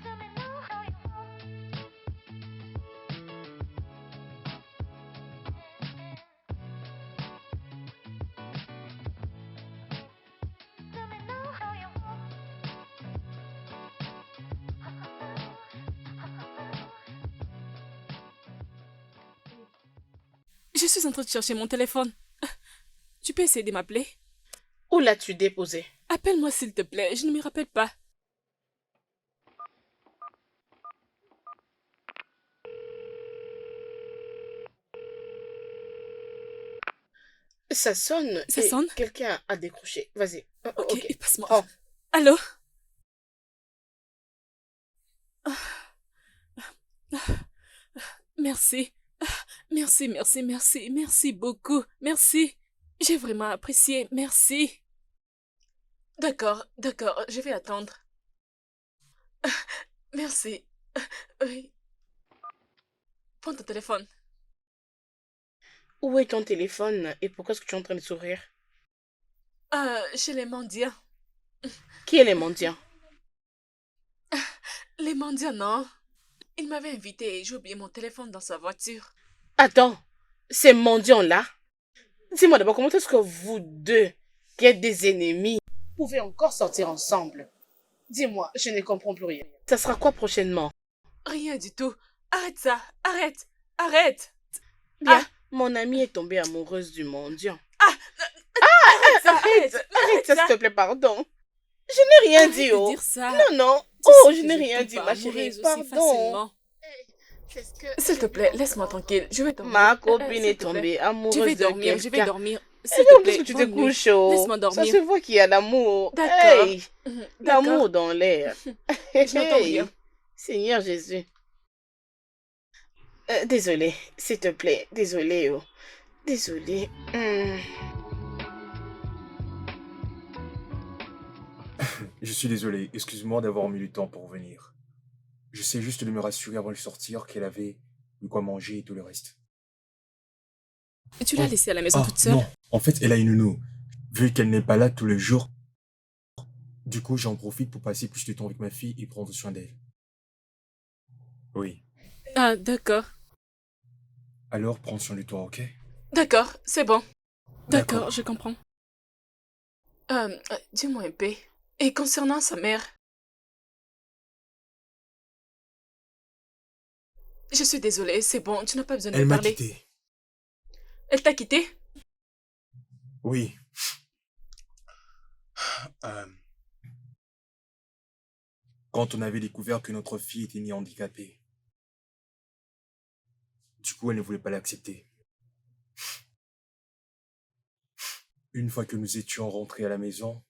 Je suis en train de chercher mon téléphone. Tu peux essayer de m'appeler? Où l'as-tu déposé? Appelle-moi s'il te plaît, je ne me rappelle pas. Ça sonne. Ça et sonne? Quelqu'un a décroché. Vas-y. Ok, passe-moi. Prends. Allô? Merci. Merci beaucoup. Merci. J'ai vraiment apprécié. Merci. D'accord, d'accord, je vais attendre. Merci. Oui. Prends ton téléphone. Où est ton téléphone et pourquoi est-ce que tu es en train de sourire? Chez les mendiants. Qui est les mendiants? Les mendiants, non. Il m'avait invité et j'ai oublié mon téléphone dans sa voiture. Attends, ces mendiants-là? Dis-moi d'abord, comment est-ce que vous deux, qui êtes des ennemis, pouvez encore sortir ensemble? Dis-moi, je ne comprends plus rien. Ça sera quoi prochainement? Rien du tout. Arrête ça. Arrête. Arrête. Bien, mon amie est tombée amoureuse du mendiant. Arrête ça. Arrête, Arrête. arrête ça, s'il te plaît, pardon. Je n'ai rien Arrête dit, de oh. dire ça. Non, non. Tu Oh, sais je que n'ai je rien tombe dit, pas ma chérie, amoureuse aussi pardon. facilement. S'il te plaît, laisse-moi tranquille. Je vais dormir. Ma copine S'il est te plaît. tombée Je amoureuse vais de dormir. Je vais quelqu'un. dormir. Et S'il te donc, plaît. parce que tu te bonne nuit. couches, oh. Laisse-moi Ça dormir. se voit qu'il y a l'amour. D'accord. Hey, D'accord. l'amour dans l'air. Je n'entends Hey, rien. Seigneur Jésus. Désolée, s'il te plaît. Désolée, oh. Désolée. Je suis désolé, excuse-moi d'avoir mis du temps pour venir. J'essaie juste de me rassurer avant de sortir qu'elle avait de quoi manger et tout le reste. Et tu l'as Oh. laissée à la maison Ah, toute seule? non, en fait, elle a une nounou. Vu qu'elle n'est pas là tous les jours, du coup, j'en profite pour passer plus de temps avec ma fille et prendre soin d'elle. Oui. Ah, d'accord. Alors, prends soin de toi, ok? D'accord, c'est bon. D'accord, je comprends. Dis-moi un peu. Et concernant sa mère? Je suis désolée, c'est bon, tu n'as pas besoin de Elle me m'a parler. quitté. Elle t'a quitté? Oui. Euh, Quand on avait découvert que notre fille était née handicapée. Du coup, elle ne voulait pas l'accepter. Une fois que nous étions rentrés à la maison,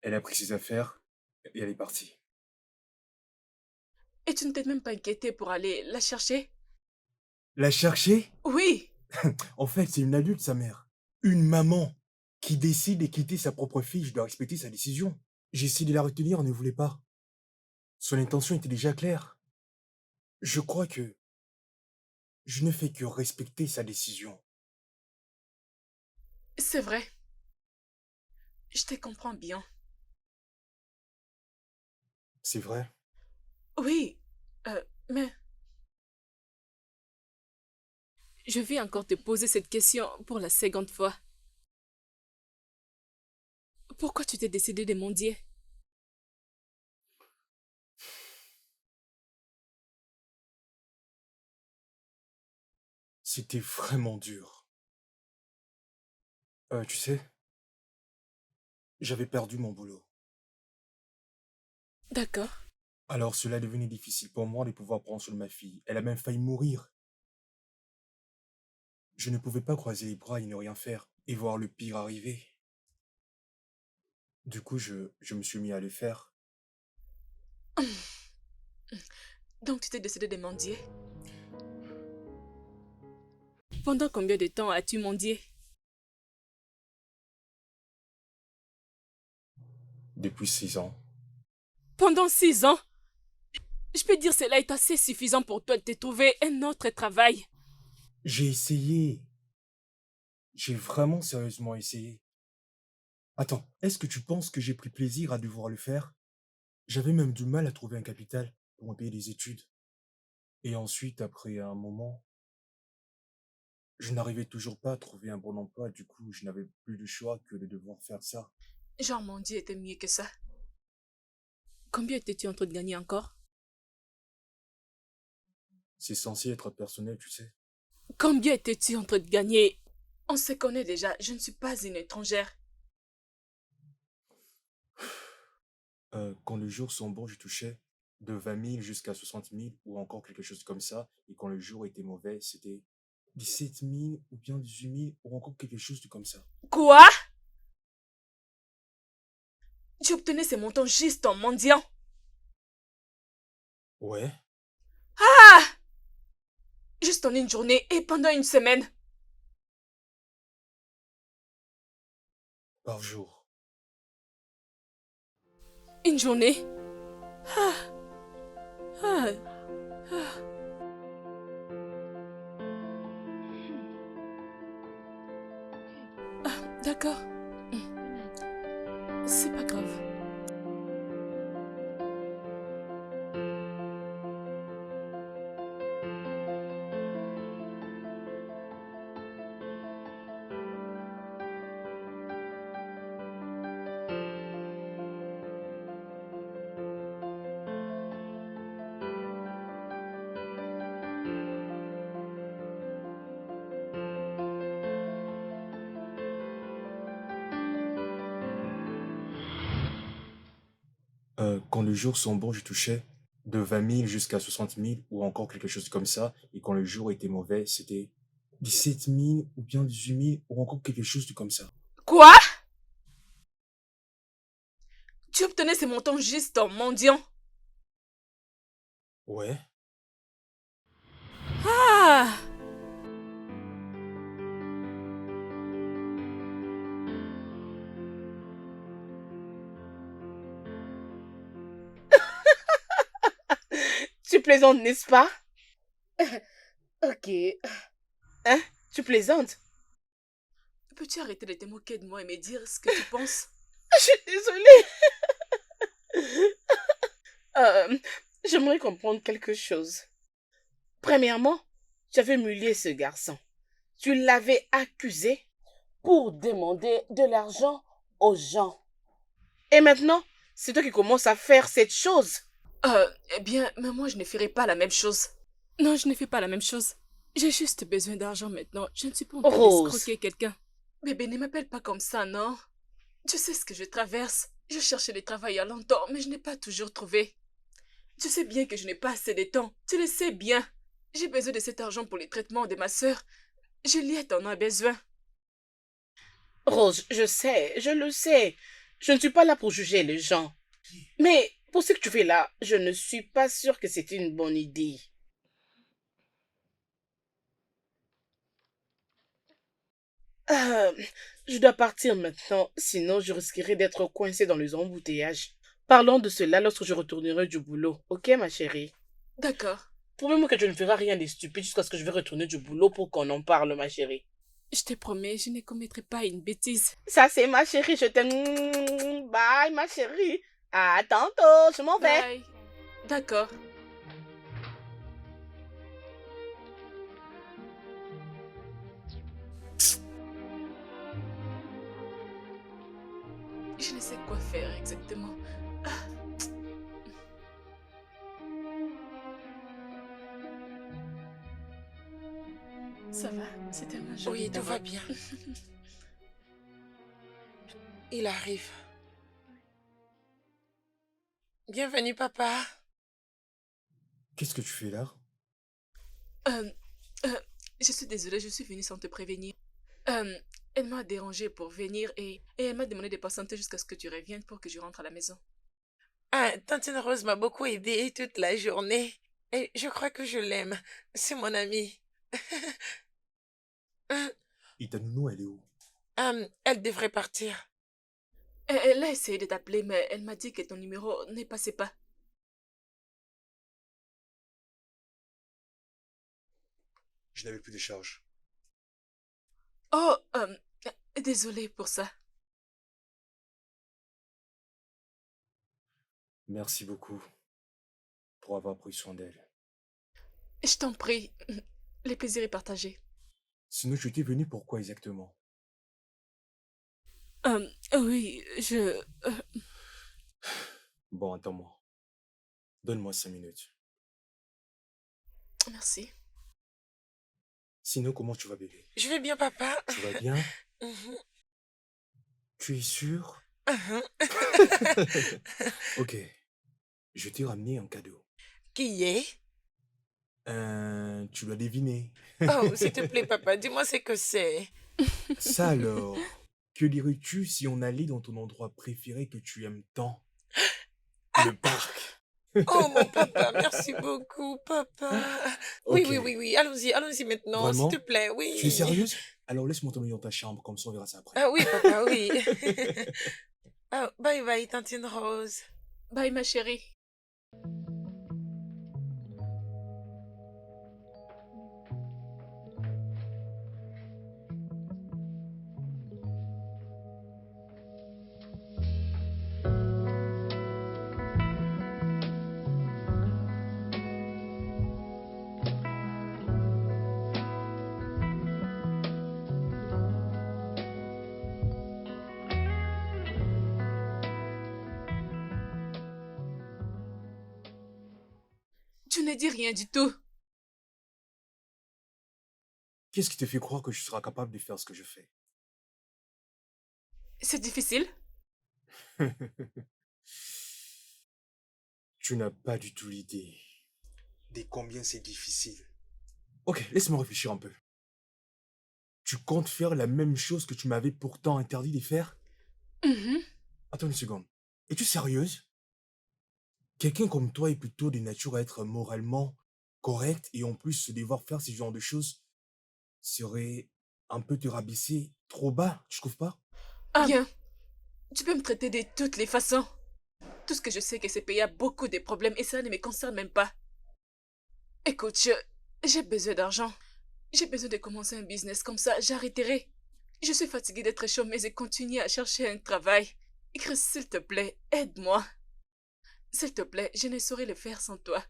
elle a pris ses affaires et elle est partie. Et tu ne t'es même pas inquiété pour aller la chercher? La chercher? Oui. En fait, c'est une adulte, sa mère. Une maman qui décide de quitter sa propre fille. Je dois respecter sa décision. J'ai essayé de la retenir, elle ne voulait pas. Son intention était déjà claire. Je crois que je ne fais que respecter sa décision. C'est vrai. Je te comprends bien. C'est vrai. Oui. Mais... Je vais encore te poser cette question pour la seconde fois. Pourquoi tu t'es décidé de mendier? C'était vraiment dur. Tu sais, j'avais perdu mon boulot. D'accord. Alors cela devenait difficile pour moi de pouvoir prendre soin de ma fille. Elle a même failli mourir. Je ne pouvais pas croiser les bras et ne rien faire et voir le pire arriver. Du coup, je me suis mis à le faire. Donc tu t'es décidé de mendier? Pendant combien de temps as-tu mendié? Depuis 6 ans. Pendant 6 ans? Je peux dire cela est assez suffisant pour toi de te trouver un autre travail. J'ai essayé. J'ai vraiment sérieusement essayé. Attends, est-ce que tu penses que j'ai pris plaisir à devoir le faire? J'avais même du mal à trouver un capital pour me payer des études. Et ensuite, après un moment, je n'arrivais toujours pas à trouver un bon emploi. Du coup, je n'avais plus de choix que de devoir faire ça. Genre mendier était mieux que ça. Combien étais-tu en train de gagner encore? C'est censé être personnel, tu sais. Combien étais-tu en train de gagner? On se connaît déjà, je ne suis pas une étrangère. Quand les jours sont bons, je touchais de 20 000 jusqu'à 60 000 ou encore quelque chose comme ça. Et quand le jour était mauvais, c'était 17 000 ou bien 18 000 ou encore quelque chose de comme ça. Quoi? Tu obtenais ces montants juste en mendiant? Ouais, Ah! Juste en une journée et pendant une semaine. par jour. Une journée? Ah, ah, ah. D'accord. C'est pas grave. Quand les jours sont bons, je touchais de 20 000 jusqu'à 60 000 ou encore quelque chose comme ça. Et quand le jour était mauvais, c'était 17 000 ou bien 18 000 ou encore quelque chose de comme ça. Quoi? Tu obtenais ces montants juste en mendiant? Ouais. Ah! Tu plaisantes, n'est-ce pas? Ok. Hein? Tu plaisantes? Peux-tu arrêter de te moquer de moi et me dire ce que tu penses? Je suis désolée. Euh, J'aimerais comprendre quelque chose. Premièrement, tu avais humilié ce garçon. Tu l'avais accusé pour demander de l'argent aux gens. Et maintenant, c'est toi qui commences à faire cette chose. Eh bien, mais moi je ne ferai pas la même chose. Non, je ne fais pas la même chose. J'ai juste besoin d'argent maintenant. Je ne suis pas en train Rose. d'escroquer quelqu'un. Bébé, ne m'appelle pas comme ça, non? Tu sais ce que je traverse. Je cherchais du travail il y a longtemps, mais je n'ai pas toujours trouvé. Tu sais bien que je n'ai pas assez de temps. Tu le sais bien. J'ai besoin de cet argent pour les traitements de ma sœur. Juliette en a besoin. Rose, je sais, je le sais. Je ne suis pas là pour juger les gens. Mais pour ce que tu fais là, je ne suis pas sûre que c'est une bonne idée. Euh, je dois partir maintenant, sinon je risquerai d'être coincée dans les embouteillages. Parlons de cela lorsque je retournerai du boulot, ok ma chérie? D'accord. Promets-moi que tu ne feras rien de stupide jusqu'à ce que je vais retourner du boulot pour qu'on en parle, ma chérie. Je te promets, je ne commettrai pas une bêtise. Ça c'est ma chérie, je t'aime. Bye ma chérie. À tantôt, je m'en vais. Bye. D'accord. Je ne sais quoi faire exactement. Ah. Ça va, c'est tellement joli. Oui, tout va bien. Il arrive. Bienvenue, papa. Qu'est-ce que tu fais là? Euh, euh, je suis désolée, je suis venue sans te prévenir. Elle m'a dérangée pour venir et elle m'a demandé de patienter jusqu'à ce que tu reviennes pour que je rentre à la maison. Ah, Tantine Rose m'a beaucoup aidée toute la journée. Et je crois que je l'aime. C'est mon amie. Et ta nounou, elle est où? Elle devrait partir. Elle a essayé de t'appeler, mais elle m'a dit que ton numéro ne passait pas. Je n'avais plus de charge. Oh, désolée pour ça. Merci beaucoup pour avoir pris soin d'elle. Je t'en prie, le plaisir est partagé. Sinon, je t'ai venu pourquoi exactement? Oui, Bon, attends-moi. Donne-moi 5 minutes. Merci. Sinon, comment tu vas, bébé? Je vais bien, papa. Tu vas bien? Mhm, Tu es sûr? mhm. Ok. Je t'ai ramené un cadeau. Qui est? Tu l'as deviné. Oh, s'il te plaît, papa, dis-moi ce que c'est. Ça alors, que dirais-tu si on allait dans ton endroit préféré que tu aimes tant? Le parc. Oh, mon papa, merci beaucoup, papa. Oui, Ok. oui, oui, oui, allons-y maintenant, s'il Vraiment? te plaît, Tu es oui. sérieuse? Alors laisse-moi t'emmener dans ta chambre, comme ça on verra ça après. Ah oui, papa, oui. Ah, bye bye, tantine Rose. Bye, ma chérie. Tu ne dis rien du tout. Qu'est-ce qui te fait croire que je serai capable de faire ce que je fais? C'est difficile. Tu n'as pas du tout l'idée. Dès combien c'est difficile. Ok, laisse-moi réfléchir un peu. Tu comptes faire la même chose que tu m'avais pourtant interdit de faire? Mhm. Attends une seconde. Es-tu sérieuse? Quelqu'un comme toi est plutôt de nature à être moralement correct et en plus devoir faire ce genre de choses serait un peu te rabaisser trop bas, tu trouves pas? Bien, tu peux me traiter de toutes les façons. Tout ce que je sais, que ce pays a beaucoup de problèmes et ça ne me concerne même pas. Écoute, j'ai besoin d'argent. J'ai besoin de commencer un business comme ça, j'arrêterai. Je suis fatiguée d'être chômeuse et continuer à chercher un travail. Chris, s'il te plaît, aide-moi. S'il te plaît, je ne saurais le faire sans toi.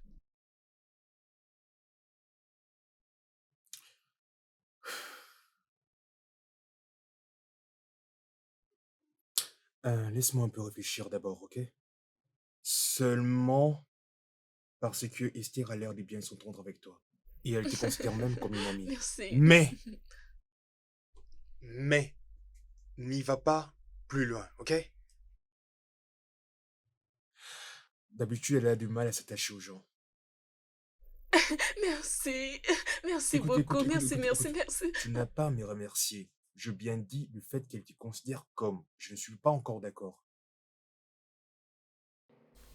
Laisse-moi un peu réfléchir d'abord, ok? Seulement parce que Esther a l'air de bien s'entendre avec toi. Et elle te considère même comme une amie. Merci. Mais, n'y va pas plus loin, ok? D'habitude, elle a du mal à s'attacher aux gens. Merci. Merci Écoute, beaucoup. écoute, écoute, Merci, écoute, merci, écoute. merci. Tu n'as pas à me remercier. Je bien dis le fait qu'elle te considère comme. Je ne suis pas encore d'accord.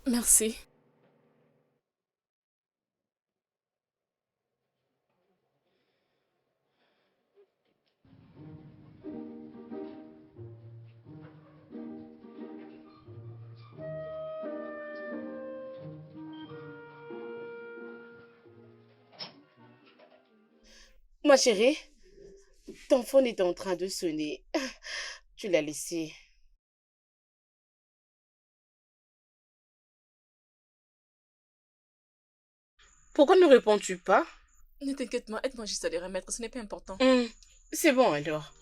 Merci. Ma chérie, ton phone est en train de sonner. Tu l'as laissé. Pourquoi ne réponds-tu pas? Ne t'inquiète pas, aide-moi juste à les remettre, ce n'est pas important. C'est bon alors.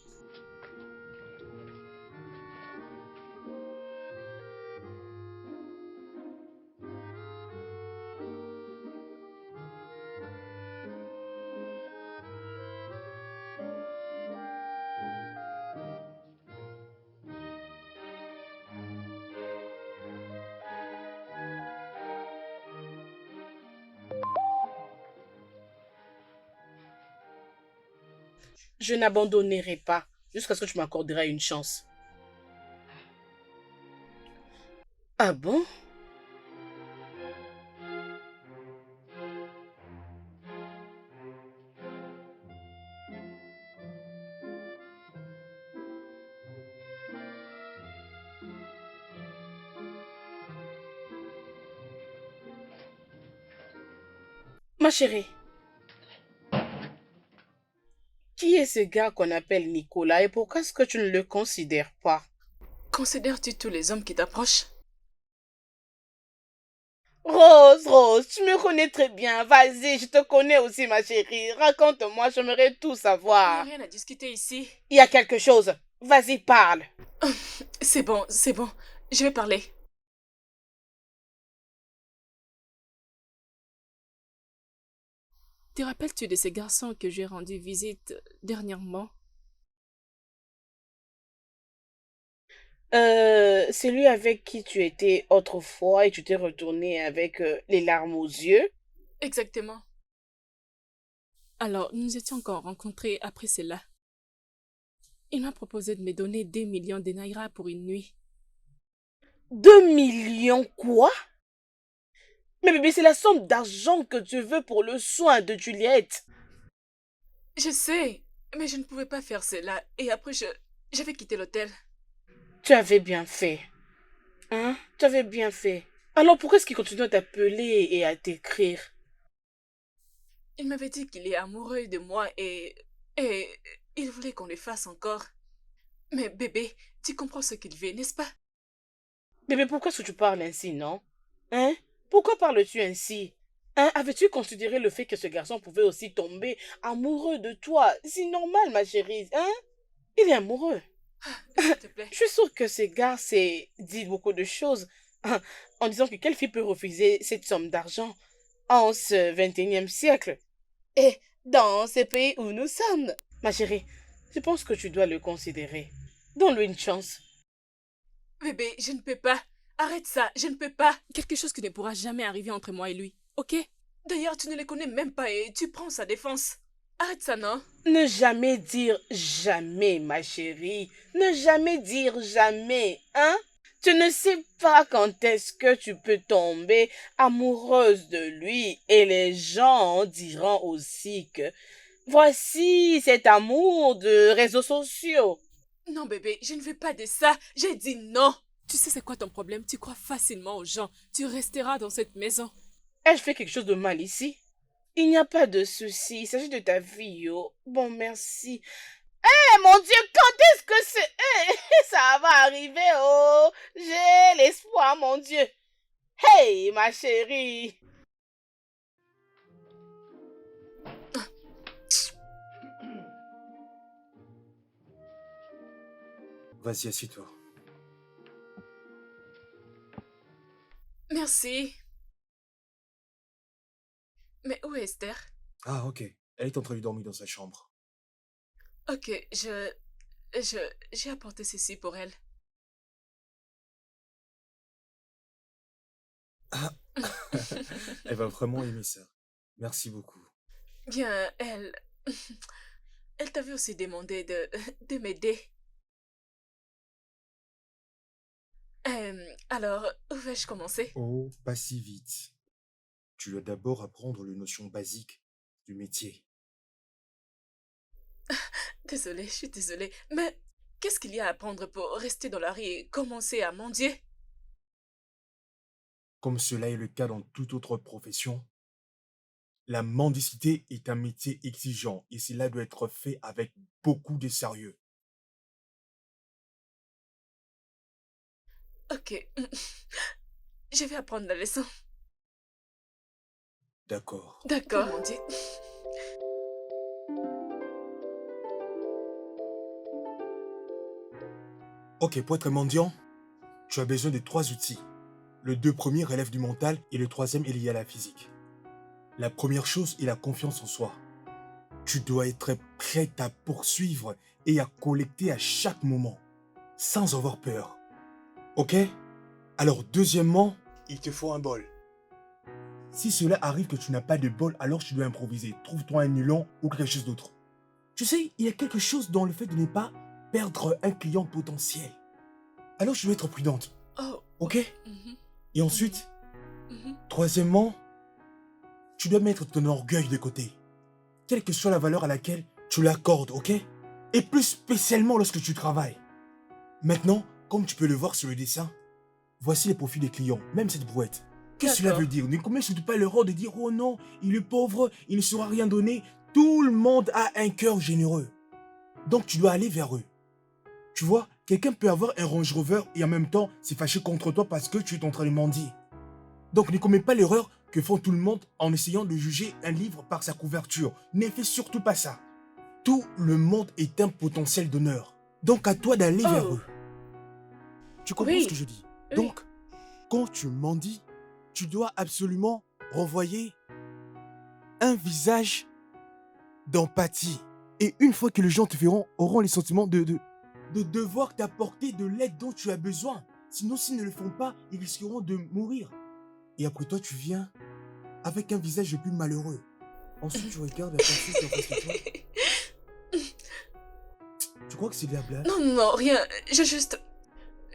Je n'abandonnerai pas jusqu'à ce que tu m'accorderas une chance. Ah bon? Ma chérie, qui est ce gars qu'on appelle Nicolas et pourquoi est-ce que tu ne le considères pas? Considères-tu tous les hommes qui t'approchent? Rose, Rose, tu me connais très bien. Vas-y, je te connais aussi, ma chérie. Raconte-moi, j'aimerais tout Il n'y a savoir. rien à discuter ici. Il y a quelque chose. Vas-y, parle. C'est bon, je vais parler. Te rappelles-tu de ces garçons que j'ai rendu visite dernièrement? Celui avec qui tu étais autrefois et tu t'es retourné avec les larmes aux yeux. Exactement. Alors, nous nous étions encore rencontrés après cela. Il m'a proposé de me donner 2 millions de naira pour une nuit. 2 millions quoi? Mais bébé, c'est la somme d'argent que tu veux pour le soin de Juliette. Je sais, Mais je ne pouvais pas faire cela. Et après, j'avais quitté l'hôtel. Tu avais bien fait. Hein? Tu avais bien fait. Alors pourquoi est-ce qu'il continue à t'appeler et à t'écrire? Il m'avait dit qu'il est amoureux de moi et il voulait qu'on le fasse encore. Mais bébé, tu comprends ce qu'il veut, n'est-ce pas? Bébé, pourquoi est-ce que tu parles ainsi, non? Hein? Pourquoi parles-tu ainsi? Hein? Avais-tu considéré le fait que ce garçon pouvait aussi tomber amoureux de toi? C'est normal, ma chérie, hein? Il est amoureux. S'il te plaît. Je suis sûre que ce gars s'est dit beaucoup de choses hein, en disant que quelle fille peut refuser cette somme d'argent en ce 21e siècle? Et dans ce pays où nous sommes. Ma chérie, je pense que tu dois le considérer. Donne-lui une chance. Bébé, je ne peux pas. Arrête ça, je ne peux pas. Quelque chose qui ne pourra jamais arriver entre moi et lui, ok? D'ailleurs, tu ne le connais même pas et tu prends sa défense. Arrête ça, non? Ne jamais dire jamais, ma chérie. Ne jamais dire jamais, hein? Tu ne sais pas quand est-ce que tu peux tomber amoureuse de lui et les gens diront aussi que voici cet amour de réseaux sociaux. Non, bébé, je ne veux pas de ça. J'ai dit non. Tu sais c'est quoi ton problème? Tu crois facilement aux gens. Tu resteras dans cette maison. Ai-je fait quelque chose de mal ici? Il n'y a pas de souci, il s'agit de ta vie, oh. Bon, merci. Eh, mon Dieu, quand est-ce que ça va arriver, oh? J'ai l'espoir, mon Dieu. Hey, ma chérie. Vas-y, assieds-toi. Merci. Mais où est Esther? Ah, ok. Elle est en train de dormir dans sa chambre. Ok, j'ai apporté ceci pour elle. Elle va vraiment aimer ça. Merci beaucoup. Bien, elle t'avait aussi demandé de m'aider. Alors, où vais-je commencer? Oh, pas si vite. Tu dois d'abord apprendre les notions basiques du métier. Désolée, je suis désolée. Mais qu'est-ce qu'il y a à apprendre pour rester dans la rue et commencer à mendier? Comme cela est le cas dans toute autre profession, la mendicité est un métier exigeant et cela doit être fait avec beaucoup de sérieux. Ok. Je vais apprendre la leçon. D'accord. D'accord, mon Dieu. Ok, pour être mendiant, tu as besoin de 3 outils. Le 2 premiers relèvent du mental et le 3e est lié à la physique. La première chose est la confiance en soi. Tu dois être prêt à poursuivre et à collecter à chaque moment, sans avoir peur. Ok? Alors deuxièmement, il te faut un bol. Si cela arrive que tu n'as pas de bol, alors tu dois improviser. Trouve-toi un nylon ou quelque chose d'autre. Tu sais, il y a quelque chose dans le fait de ne pas perdre un client potentiel. Alors tu dois être prudente. Oh. Ok? Mhm, Et ensuite, mhm. troisièmement, tu dois mettre ton orgueil de côté. Quelle que soit la valeur à laquelle tu l'accordes, ok? Et plus spécialement lorsque tu travailles. Maintenant, comme tu peux le voir sur le dessin, voici les profils des clients, même cette brouette. Qu'est-ce que cela D'accord. veut dire? Ne commets surtout pas l'erreur de dire « Oh non, il est pauvre, il ne saura rien donner ». Tout le monde a un cœur généreux. Donc tu dois aller vers eux. Tu vois, quelqu'un peut avoir un Range Rover et en même temps s'est fâché contre toi parce que tu es en train de mendier. Donc ne commets pas l'erreur que font tout le monde en essayant de juger un livre par sa couverture. Ne fais surtout pas ça. Tout le monde est un potentiel d'honneur. Donc à toi d'aller vers Oh. eux. Tu comprends Oui. ce que je dis? Oui. Donc, quand tu mendies, tu dois absolument renvoyer un visage d'empathie. Et une fois que les gens te verront, auront les sentiments de devoir t'apporter de l'aide dont tu as besoin. Sinon, s'ils ne le font pas, ils risqueront de mourir. Et après toi, tu viens avec un visage le plus malheureux. Ensuite, tu regardes la personne qui est en face de toi. Tu crois que c'est de la blague? Non, non, rien.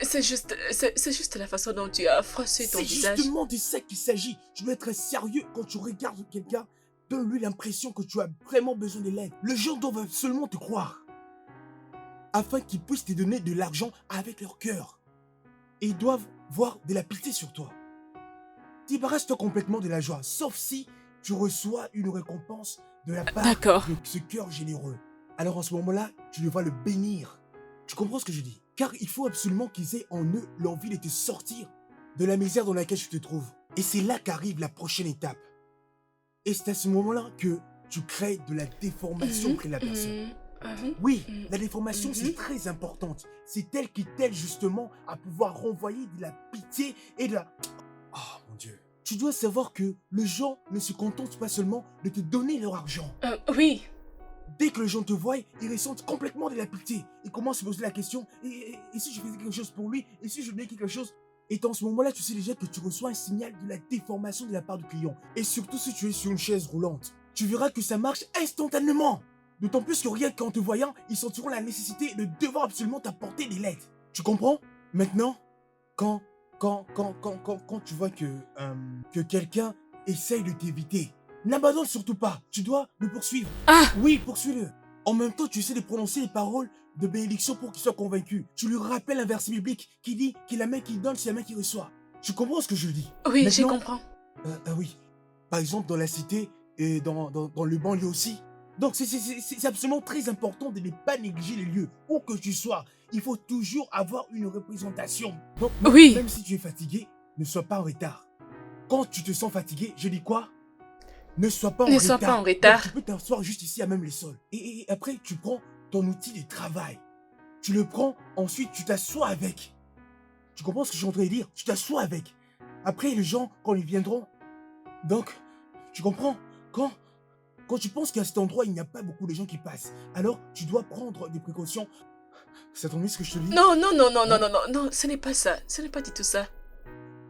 C'est juste la façon dont tu as froissé ton C'est visage. justement de ça qu'il s'agit. Tu dois être sérieux quand tu regardes quelqu'un Donne-lui l'impression que tu as vraiment besoin de l'aide. Les gens doivent absolument te croire. Afin qu'ils puissent te donner de l'argent avec leur cœur. Et ils doivent voir de la pitié sur toi. Débarrasse-toi complètement de la joie, sauf si tu reçois une récompense de la part D'accord. de ce cœur généreux. Alors en ce moment-là, tu devras le bénir. Tu comprends ce que je dis? Car il faut absolument qu'ils aient en eux l'envie de te sortir de la misère dans laquelle tu te trouves. Et c'est là qu'arrive la prochaine étape. Et c'est à ce moment-là que tu crées de la déformation auprès de la personne. Oui, la déformation, c'est très importante. C'est elle qui t'aide justement à pouvoir renvoyer de la pitié et de la... Oh mon Dieu. Tu dois savoir que les gens ne se contentent pas seulement de te donner leur argent. Oui. Dès que les gens te voient, ils ressentent complètement de la pitié. Ils commencent à se poser la question, et si je faisais quelque chose pour lui? Et si je donnais quelque chose? Et dans ce moment-là, tu sais déjà que tu reçois un signal de la déformation de la part du client. Et surtout si tu es sur une chaise roulante. Tu verras que ça marche instantanément. D'autant plus que rien qu'en te voyant, ils sentiront la nécessité de devoir absolument t'apporter de l'aide. Tu comprends? Maintenant, quand tu vois que quelqu'un essaye de t'éviter, n'abandonne surtout pas. Tu dois le poursuivre. Ah! Oui, poursuis-le. En même temps, tu essaies de prononcer les paroles de bénédiction pour qu'il soit convaincu. Tu lui rappelles un verset biblique qui dit que la main qui donne, c'est la main qui reçoit. Tu comprends ce que je dis? Oui, je Maintenant, comprends. oui. Par exemple, dans la cité et dans le banlieue aussi. Donc, c'est absolument très important de ne pas négliger les lieux. Où que tu sois, il faut toujours avoir une représentation. Donc, Oui. même si tu es fatigué, ne sois pas en retard. Quand tu te sens fatigué, je dis quoi? Ne sois pas en retard. Ne sois pas en retard. Donc, tu peux t'asseoir juste ici à même les sols. Et après, tu prends ton outil de travail. Tu le prends, ensuite tu t'assois avec. Tu comprends ce que je suis en train de dire? Tu t'assois avec. Après, les gens, quand ils viendront, donc, tu comprends? Quand tu penses qu'à cet endroit, il n'y a pas beaucoup de gens qui passent, alors tu dois prendre des précautions. Ça t'ennuie ce que je te dis? Non, ce n'est pas ça. Ce n'est pas du tout ça.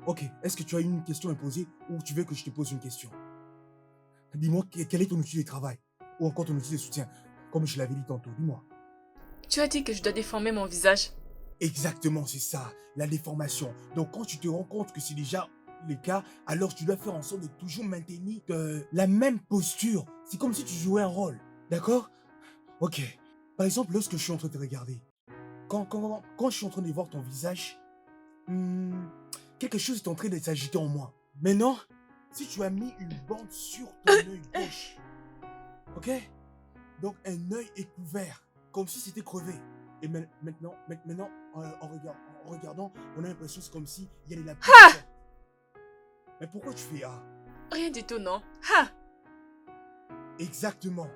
Ok, est-ce que tu as une question à me poser ou tu veux que je te pose une question? Dis-moi, quel est ton outil de travail? Ou encore ton outil de soutien? Comme je l'avais dit tantôt, dis-moi. Tu as dit que je dois déformer mon visage. Exactement, c'est ça, la déformation. Donc quand tu te rends compte que c'est déjà le cas, alors tu dois faire en sorte de toujours maintenir la même posture. C'est comme si tu jouais un rôle, d'accord? Ok. Par exemple, lorsque je suis en train de te regarder, quand je suis en train de voir ton visage, quelque chose est en train de s'agiter en moi. Maintenant, si tu as mis une bande sur ton œil gauche, ok? Donc un œil est couvert, comme si c'était crevé. Et maintenant, en regardant, on a l'impression que c'est comme si il y avait de la peur. Mais pourquoi tu fais ah? Rien du tout, non. Ha! Exactement.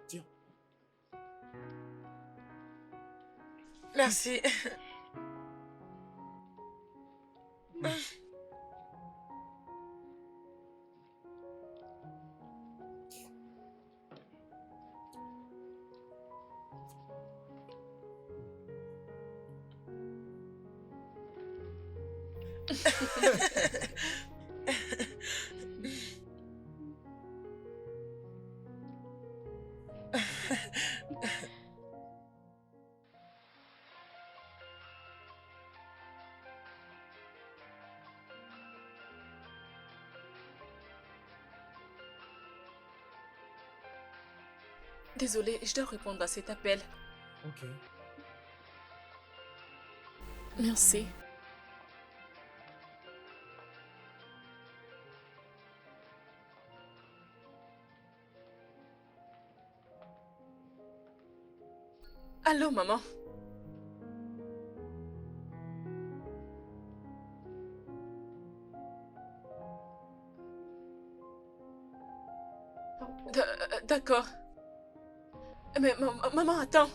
Tiens. Merci. Désolée, je dois répondre à cet appel. Ok. Merci. Allô, maman. D'accord. Mais maman, attends.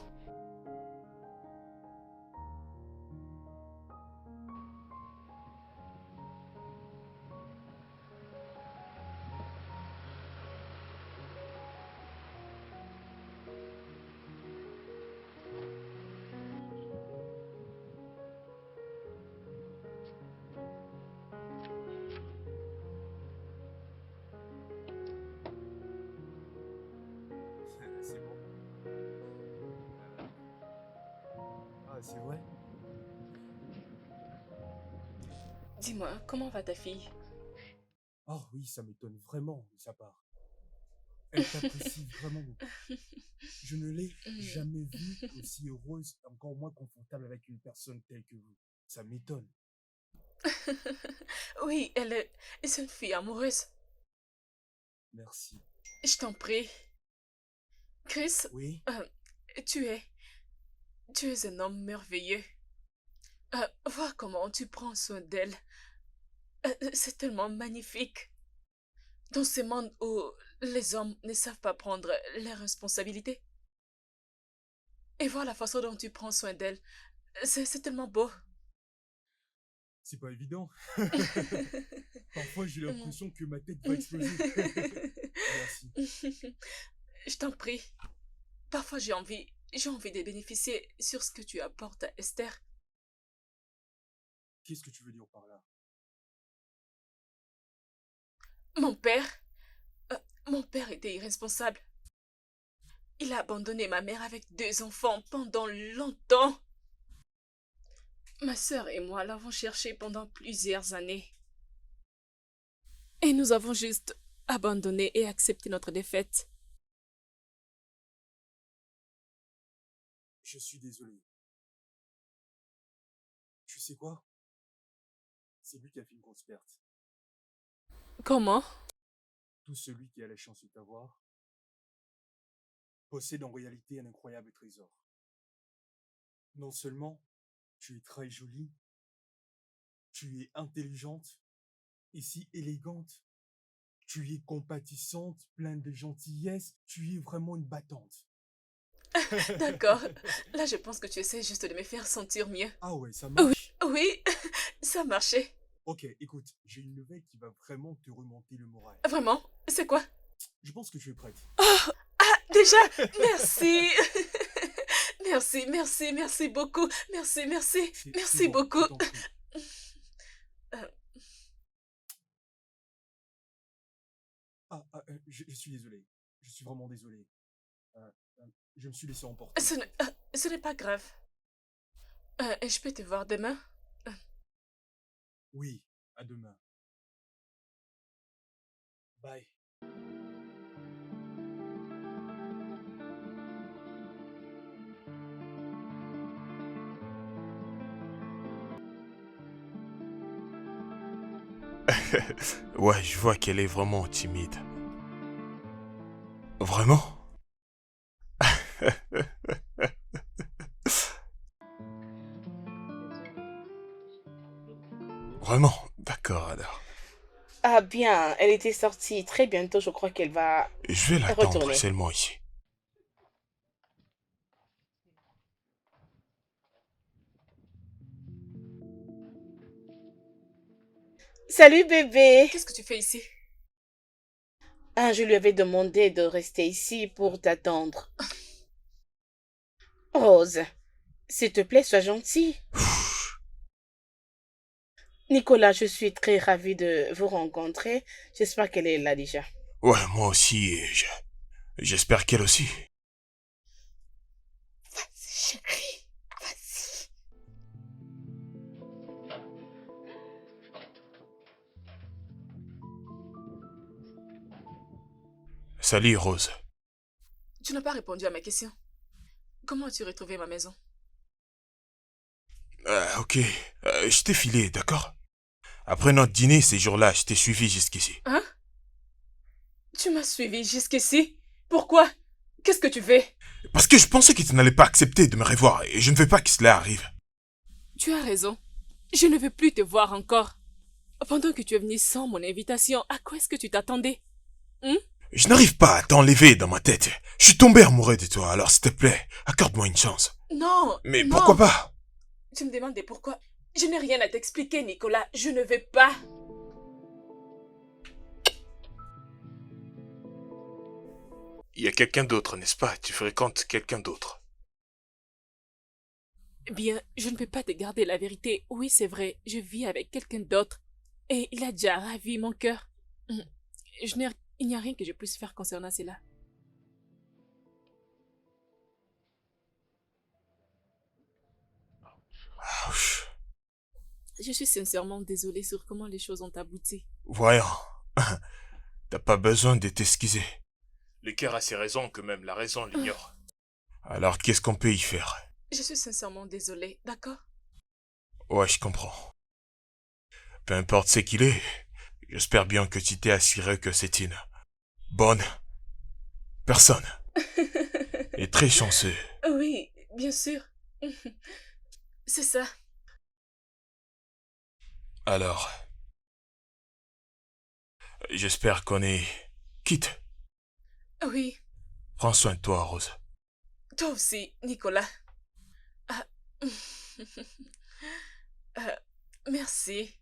C'est bon. Ah, c'est vrai? Dis-moi, comment va ta fille? Oh oui, ça m'étonne vraiment de sa part. Elle t'apprécie vraiment beaucoup. Je ne l'ai jamais vue aussi heureuse, encore moins confortable avec une personne telle que vous. Ça m'étonne. Oui, c'est une fille amoureuse. Merci. Je t'en prie. Chris, Oui, euh, tu es, tu es un homme merveilleux. Vois comment tu prends soin d'elle. C'est tellement magnifique. Dans ce monde où les hommes ne savent pas prendre leurs responsabilités. Et vois la façon dont tu prends soin d'elle. C'est tellement beau. c'est pas évident. Parfois, j'ai l'impression que ma tête va exploser. Merci. Je t'en prie. Parfois j'ai envie de bénéficier sur ce que tu apportes à Esther. Qu'est-ce que tu veux dire par là? Mon père, euh, mon père était irresponsable. Il a abandonné ma mère avec 2 enfants pendant longtemps. Ma sœur et moi l'avons cherché pendant plusieurs années. Et nous avons juste abandonné et accepté notre défaite. Je suis désolé. Tu sais quoi? C'est lui qui a fait une grosse perte. Comment? Tout celui qui a la chance de t'avoir possède en réalité un incroyable trésor. Non seulement tu es très jolie, tu es intelligente et si élégante, tu es compatissante, pleine de gentillesse, tu es vraiment une battante. D'accord. Là, je pense que tu essaies juste de me faire sentir mieux. Ah ouais, ça Oui, marche. oui, ça marchait. Ok, écoute, j'ai une nouvelle qui va vraiment te remonter le moral. Vraiment? C'est quoi? Je pense que tu es prête. Déjà, merci. Merci beaucoup. Merci C'est bon, beaucoup. je t'en prie. Euh, Je suis désolé. Je suis vraiment désolé. Euh, je me suis laissé emporter. ce n'est pas grave. Je peux te voir demain? Oui, à demain. Bye. Ouais, je vois qu'elle est vraiment timide. Vraiment? Vraiment? D'accord alors. Ah bien, elle était sortie très bientôt, je crois qu'elle va Je vais l'attendre retourner. seulement ici. Salut bébé. Qu'est-ce que tu fais ici? Ah, je lui avais demandé de rester ici pour t'attendre. Rose, s'il te plaît, sois gentil. Nicolas, je suis très ravie de vous rencontrer. J'espère qu'elle est là déjà. Ouais, moi aussi, j'espère qu'elle aussi. Chérie, vas-y. Salut Rose. Tu n'as pas répondu à ma question. Comment as-tu retrouvé ma maison? Ok, je t'ai filé, d'accord? Après notre dîner, ces jours-là, je t'ai suivi jusqu'ici. Hein? Tu m'as suivi jusqu'ici? Pourquoi? Qu'est-ce que tu fais? Parce que je pensais que tu n'allais pas accepter de me revoir et je ne veux pas que cela arrive. Tu as raison. Je ne veux plus te voir encore. Pendant que tu es venu sans mon invitation, à quoi est-ce que tu t'attendais? Je n'arrive pas à t'enlever dans ma tête. Je suis tombé amoureux de toi, alors s'il te plaît, accorde-moi une chance. Non, Mais non. pourquoi pas? Tu me demandes pourquoi? Je n'ai rien à t'expliquer, Nicolas. Je ne veux pas. Il y a quelqu'un d'autre, n'est-ce pas? Tu fréquentes quelqu'un d'autre. Bien, je ne peux pas te garder la vérité. Oui, c'est vrai, je vis avec quelqu'un d'autre. Et il a déjà ravi mon cœur. Il n'y a rien que je puisse faire concernant cela. Ouch. Je suis sincèrement désolée sur comment les choses ont abouti. Voyons, t'as pas besoin de t'excuser. Le cœur a ses raisons que même la raison l'ignore. Alors qu'est-ce qu'on peut y faire? Je suis sincèrement désolée, d'accord? Ouais, je comprends. Peu importe ce qu'il est, j'espère bien que tu t'es assuré que c'est une bonne personne. Et très chanceux. Oui, bien sûr. C'est ça. Alors, j'espère qu'on est quitte. Oui, Prends soin de toi, Rose. toi aussi, Nicolas. Ah. Merci.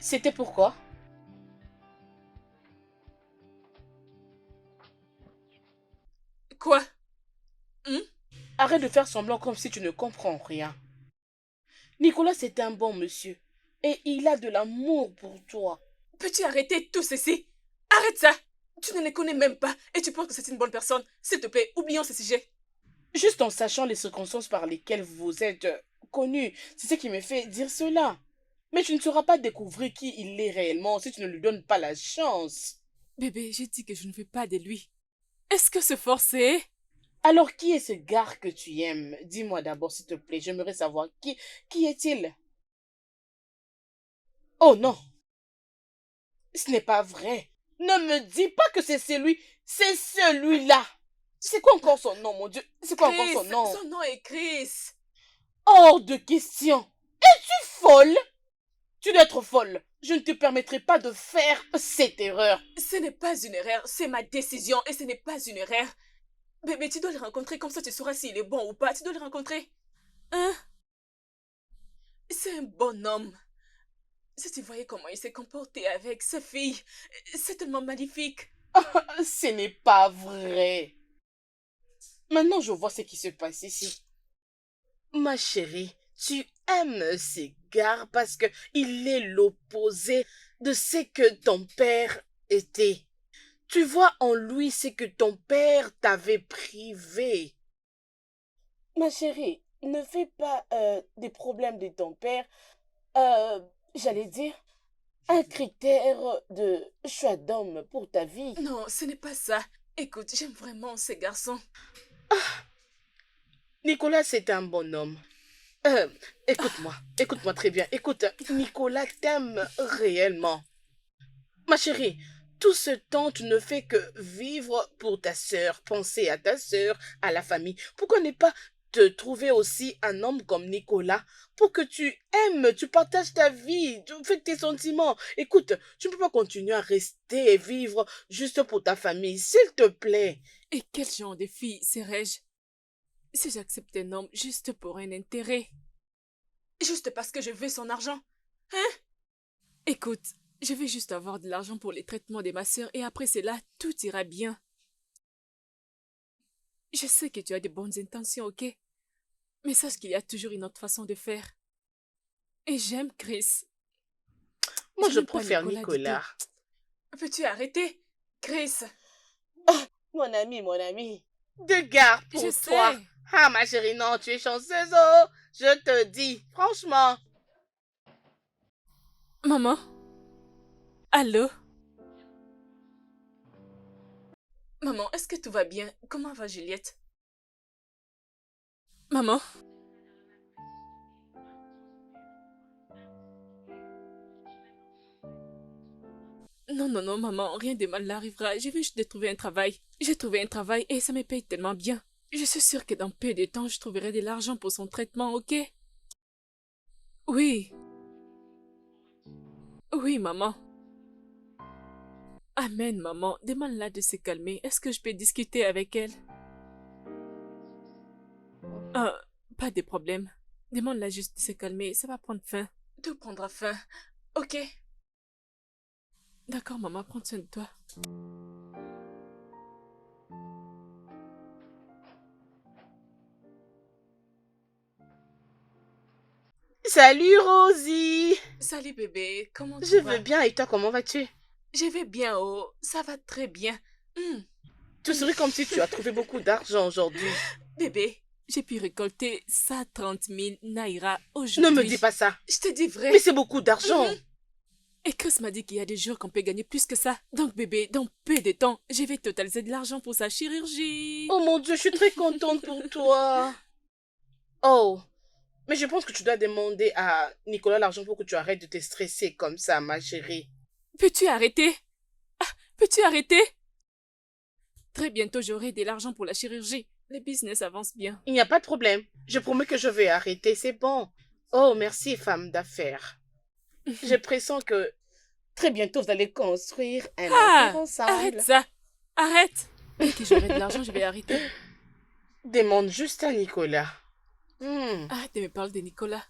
C'était pourquoi? Quoi? Arrête de faire semblant comme si tu ne comprends rien. Nicolas, c'est un bon monsieur. Et il a de l'amour pour toi. Peux-tu arrêter tout ceci? Arrête ça! Tu ne les connais même pas et tu penses que c'est une bonne personne. S'il te plaît, oublions ce sujet. Juste en sachant les circonstances par lesquelles vous êtes connus, c'est ce qui me fait dire cela. Mais tu ne sauras pas découvrir qui il est réellement si tu ne lui donnes pas la chance. Bébé, j'ai dit que je ne veux pas de lui. Est-ce que c'est forcé? Alors qui est ce gars que tu aimes? Dis-moi d'abord s'il te plaît, j'aimerais savoir qui est-il? Oh non, ce n'est pas vrai. Ne me dis pas que c'est celui-là. C'est quoi encore son nom, mon Dieu? C'est quoi encore son nom? Son nom est Chris. Hors de question. Es-tu folle? Tu dois être folle. Je ne te permettrai pas de faire cette erreur. Ce n'est pas une erreur, c'est ma décision et ce n'est pas une erreur. Bébé, tu dois le rencontrer, comme ça tu sauras s'il est bon ou pas. Tu dois le rencontrer. Hein? C'est un bon homme. Si tu voyais comment il s'est comporté avec sa fille, c'est tellement magnifique. Ce n'est pas vrai. Maintenant, je vois ce qui se passe ici. Ma chérie, tu aimes ces gars parce que il est l'opposé de ce que ton père était. Tu vois en lui ce que ton père t'avait privé. Ma chérie, ne fais pas des problèmes de ton père, j'allais dire, un critère de choix d'homme pour ta vie. Non, ce n'est pas ça. Écoute, j'aime vraiment ces garçons. Nicolas, c'est un bon homme. Écoute-moi très bien. Écoute, Nicolas t'aime réellement. Ma chérie, tout ce temps, tu ne fais que vivre pour ta sœur, penser à ta sœur, à la famille. Pourquoi ne pas te trouver aussi un homme comme Nicolas pour que tu aimes, tu partages ta vie, tu fais tes sentiments. Écoute, tu ne peux pas continuer à rester et vivre juste pour ta famille, s'il te plaît. Et quel genre de fille serais-je si j'accepte un homme juste pour un intérêt? Juste parce que je veux son argent? Hein? Écoute, je vais juste avoir de l'argent pour les traitements de ma sœur et après cela, tout ira bien. Je sais que tu as de bonnes intentions, ok? Mais sache qu'il y a toujours une autre façon de faire. Et j'aime Chris. Moi, je n'aime pas préfère du Nicolas. tout. Peux-tu arrêter, Chris? Mon ami. De garde pour Je toi. sais. Ah, ma chérie, non, tu es chanceuse, oh. Je te dis, franchement. Maman? Allô? Maman, est-ce que tout va bien? Comment va Juliette? Maman? Non, maman, rien de mal n'arrivera. Je viens juste de trouver un travail. J'ai trouvé un travail et ça me paye tellement bien. Je suis sûre que dans peu de temps, je trouverai de l'argent pour son traitement, ok? Oui. Oui, maman. Amen, maman. Demande-la de se calmer. Est-ce que je peux discuter avec elle? Pas de problème. Demande-la juste de se calmer. Ça va prendre fin. tout prendra fin. Ok? D'accord, maman, prends soin de toi. Salut Rosie. Salut bébé, comment Je tu vas? veux bien et toi, comment vas-tu? Je vais bien, oh, ça va très bien. Hmm. Tu souris comme si tu as trouvé beaucoup d'argent aujourd'hui. Bébé, j'ai pu récolter 130 000 naira Ne aujourd'hui. me dis pas ça. Je te dis vrai. Mais c'est beaucoup d'argent. Et Chris m'a dit qu'il y a des jours qu'on peut gagner plus que ça. Donc bébé, dans peu de temps, je vais totaliser de l'argent pour sa chirurgie. Oh mon Dieu, je suis très contente pour toi. Oh, mais je pense que tu dois demander à Nicolas l'argent pour que tu arrêtes de te stresser comme ça, ma chérie. Peux-tu arrêter? Ah, peux-tu arrêter? Très bientôt, j'aurai de l'argent pour la chirurgie. Le business avance bien. Il n'y a pas de problème. Je promets que je vais arrêter, c'est bon. Oh, merci, femme d'affaires. Je pressens que très bientôt, vous allez construire un empire ensemble. Arrête ça. Arrête. Dès que j'aurai de l'argent, je vais arrêter. Demande juste à Nicolas. Arrête de me parler de Nicolas.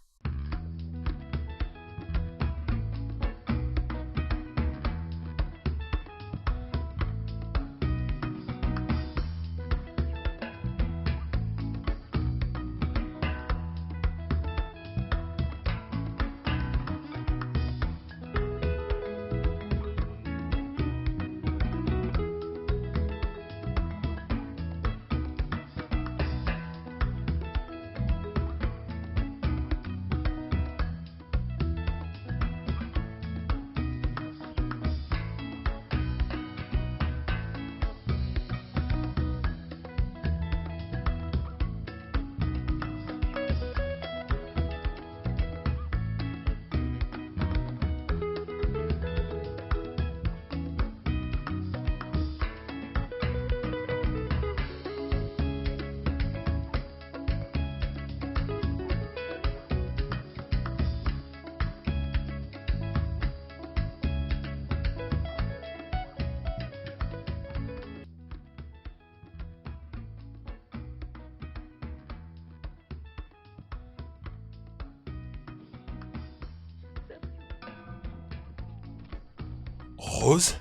Rose?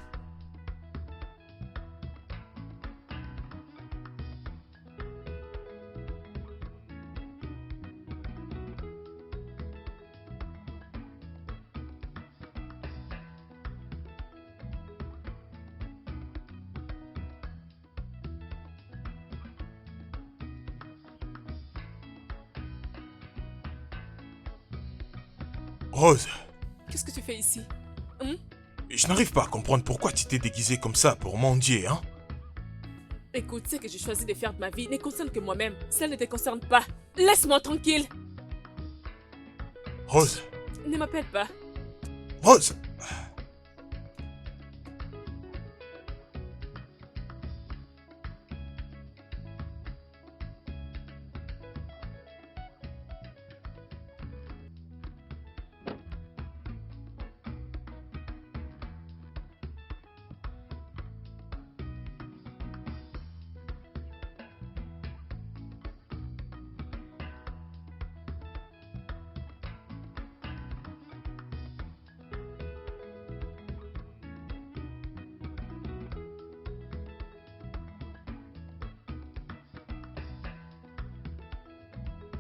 Rose, Qu'est-ce que tu fais ici? je n'arrive pas à comprendre pourquoi tu t'es déguisée comme ça pour mendier, hein? Écoute, ce que j'ai choisi de faire de ma vie ne concerne que moi-même. Ça ne te concerne pas. Laisse-moi tranquille. Rose, Ne m'appelle pas. Rose!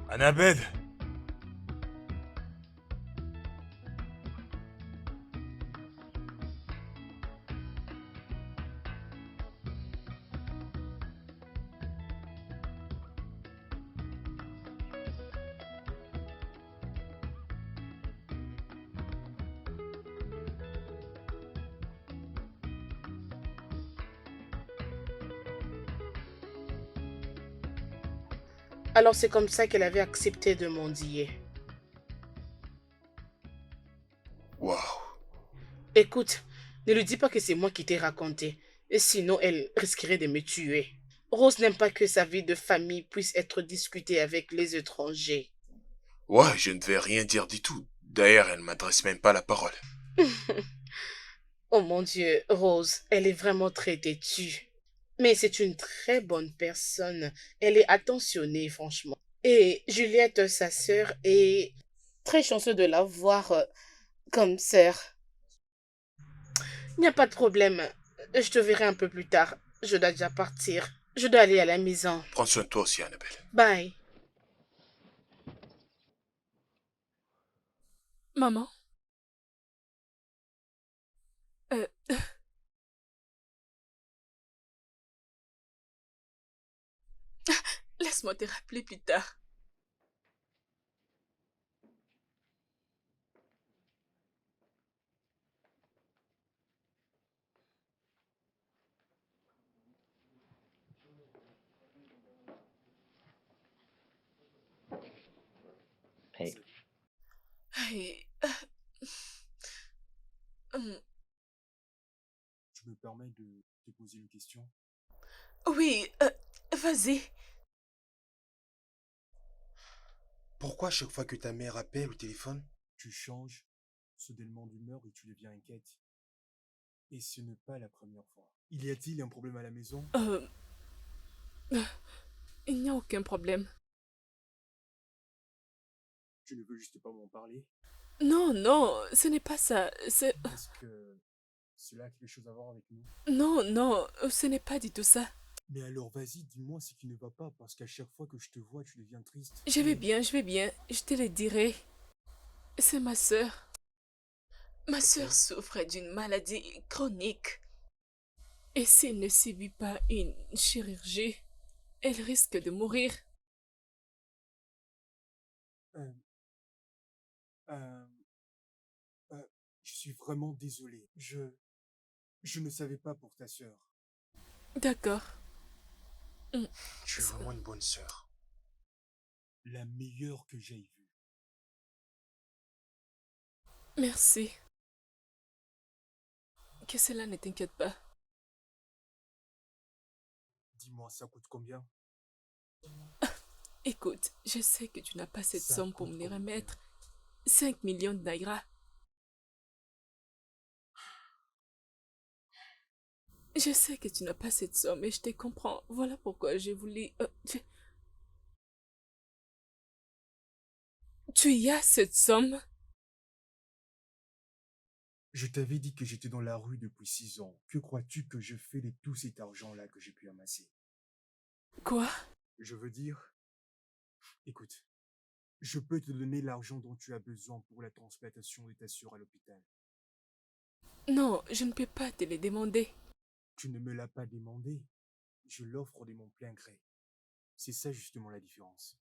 Annabelle! Alors c'est comme ça qu'elle avait accepté de mendier. Waouh! Écoute, ne lui dis pas que c'est moi qui t'ai raconté. Et sinon, elle risquerait de me tuer. Rose n'aime pas que sa vie de famille puisse être discutée avec les étrangers. Ouais, je ne vais rien dire du tout. D'ailleurs, elle ne m'adresse même pas la parole. Oh mon Dieu, Rose, elle est vraiment très têtue. Mais c'est une très bonne personne. Elle est attentionnée, franchement. Et Juliette, sa sœur, est très chanceux de l'avoir comme sœur. Il n'y a pas de problème. Je te verrai un peu plus tard. Je dois déjà partir. Je dois aller à la maison. Prends soin de toi aussi, Annabelle. Bye. Maman? Euh... Laisse-moi te rappeler plus tard. Hey, Hey, hum, Tu me permets de te poser une question? oui, vas-y. Pourquoi chaque fois que ta mère appelle au téléphone, Tu changes soudainement d'humeur et tu deviens inquiète. Et ce n'est pas la première fois. Y a-t-il un problème à la maison? Il n'y a aucun problème. Tu ne veux juste pas m'en parler? Non, non, ce n'est pas ça. C'est... Est-ce que cela a quelque chose à voir avec nous? Non, non, ce n'est pas du tout ça. Mais alors vas-y, dis-moi ce qui ne va pas, parce qu'à chaque fois que je te vois, tu deviens triste. Je vais bien, je vais bien. Je te le dirai. C'est ma sœur. Ma sœur souffre d'une maladie chronique. Et s'il ne subit pas une chirurgie, elle risque de mourir. Euh, euh, je suis vraiment désolé. Je ne savais pas pour ta sœur. D'accord. tu es vraiment une bonne sœur. La meilleure que j'aie vue. Merci. Que cela ne t'inquiète pas. Dis-moi, ça coûte combien? Écoute, je sais que tu n'as pas cette Ça somme pour coûte me les combien? remettre. 5 millions de Naira. Je sais que tu n'as pas cette somme et je te comprends. Voilà pourquoi j'ai voulu... Tu y as cette somme? Je t'avais dit que j'étais dans la rue depuis 6 ans. Que crois-tu que je fais de tout cet argent-là que j'ai pu amasser? Quoi? Je veux dire, écoute, je peux te donner l'argent dont tu as besoin pour la transplantation de ta sœur à l'hôpital. Non, je ne peux pas te le demander. Tu ne me l'as pas demandé. Je l'offre de mon plein gré. C'est ça justement la différence.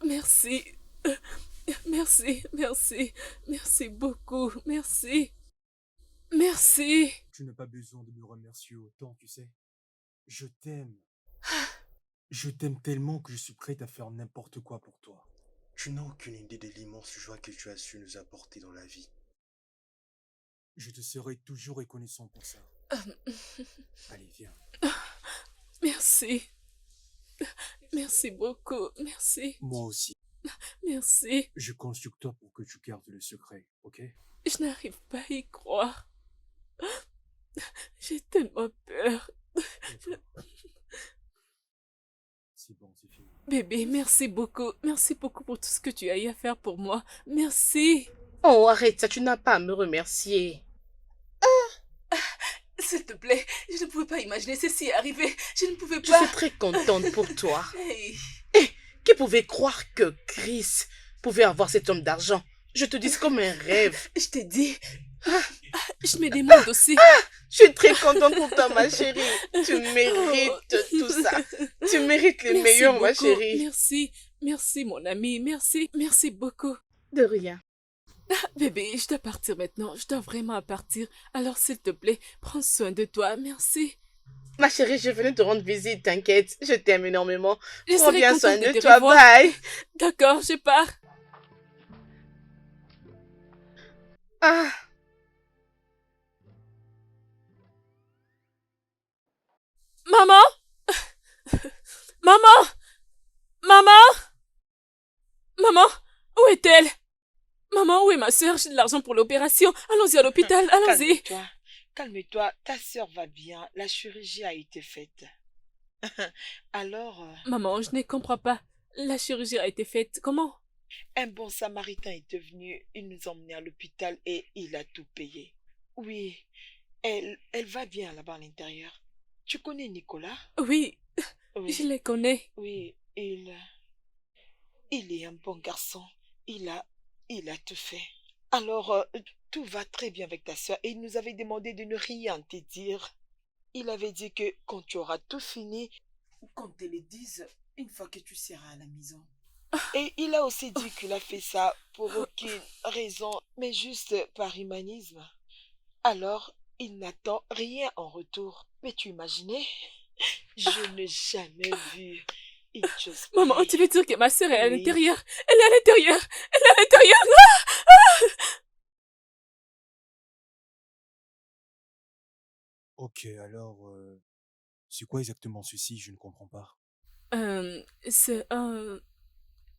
Merci. Merci, merci, merci beaucoup, merci. Merci. Tu n'as pas besoin de me remercier autant, tu sais. Je t'aime. Je t'aime tellement que je suis prête à faire n'importe quoi pour toi. Tu n'as aucune idée de l'immense joie que tu as su nous apporter dans la vie. Je te serai toujours reconnaissant pour ça. Allez, viens. Merci. Merci beaucoup, merci, Moi aussi. merci. Je compte sur toi pour que tu gardes le secret, ok? Je n'arrive pas à y croire. J'ai tellement peur. C'est bon, c'est fini. Bébé, merci beaucoup. Merci beaucoup pour tout ce que tu as eu à faire pour moi. Merci. Oh, arrête ça, tu n'as pas à me remercier. S'il te plaît, je ne pouvais pas imaginer ceci arriver. Je ne pouvais Je pas. suis très contente pour toi. Hey. Qui pouvait croire que Chris pouvait avoir cette somme d'argent? Je te dis, c'est comme un rêve. Je t'ai dit. Je me demande aussi. Je suis très contente pour toi, ma chérie. Tu mérites tout ça. Tu mérites le Merci meilleur, ma beaucoup. chérie. Merci. Merci, mon ami. Merci. Merci beaucoup. De rien. Bébé, je dois partir maintenant. Je dois vraiment partir. Alors, s'il te plaît, prends soin de toi. Merci. Ma chérie, je venais te rendre visite, t'inquiète. Je t'aime énormément. Je Prends serai bien contente soin de de te toi. revoir. Bye. D'accord, je pars. Ah. Maman! Maman! Maman! Maman! Où est-elle? Maman, où est ma soeur? J'ai de l'argent pour l'opération. Allons-y à l'hôpital, allons-y. Calme-toi, calme-toi. Ta sœur va bien. La chirurgie a été faite. Alors, Maman, je ne comprends pas. La chirurgie a été faite comment? Un bon samaritain est venu, il nous a emmenés à l'hôpital et il a tout payé. Oui, elle va bien là-bas à l'intérieur. Tu connais Nicolas? Oui, je Oui, les connais. oui, il est un bon garçon. Il a, il a tout fait. Alors, tout va très bien avec ta soeur et il nous avait demandé de ne rien te dire. Il avait dit que quand tu auras tout fini, Qu'on te le dise une fois que tu seras à la maison. et il a aussi dit qu'il a fait ça pour aucune raison, mais juste par humanisme. Alors, il n'attend rien en retour. Mais tu imaginais? Je n'ai jamais vu une chose Maman, pareille. tu veux dire que ma sœur est à Oui. l'intérieur? Elle est à l'intérieur! Elle est à l'intérieur! Ok, alors, c'est quoi exactement ceci? Je ne comprends pas. Euh, c'est un...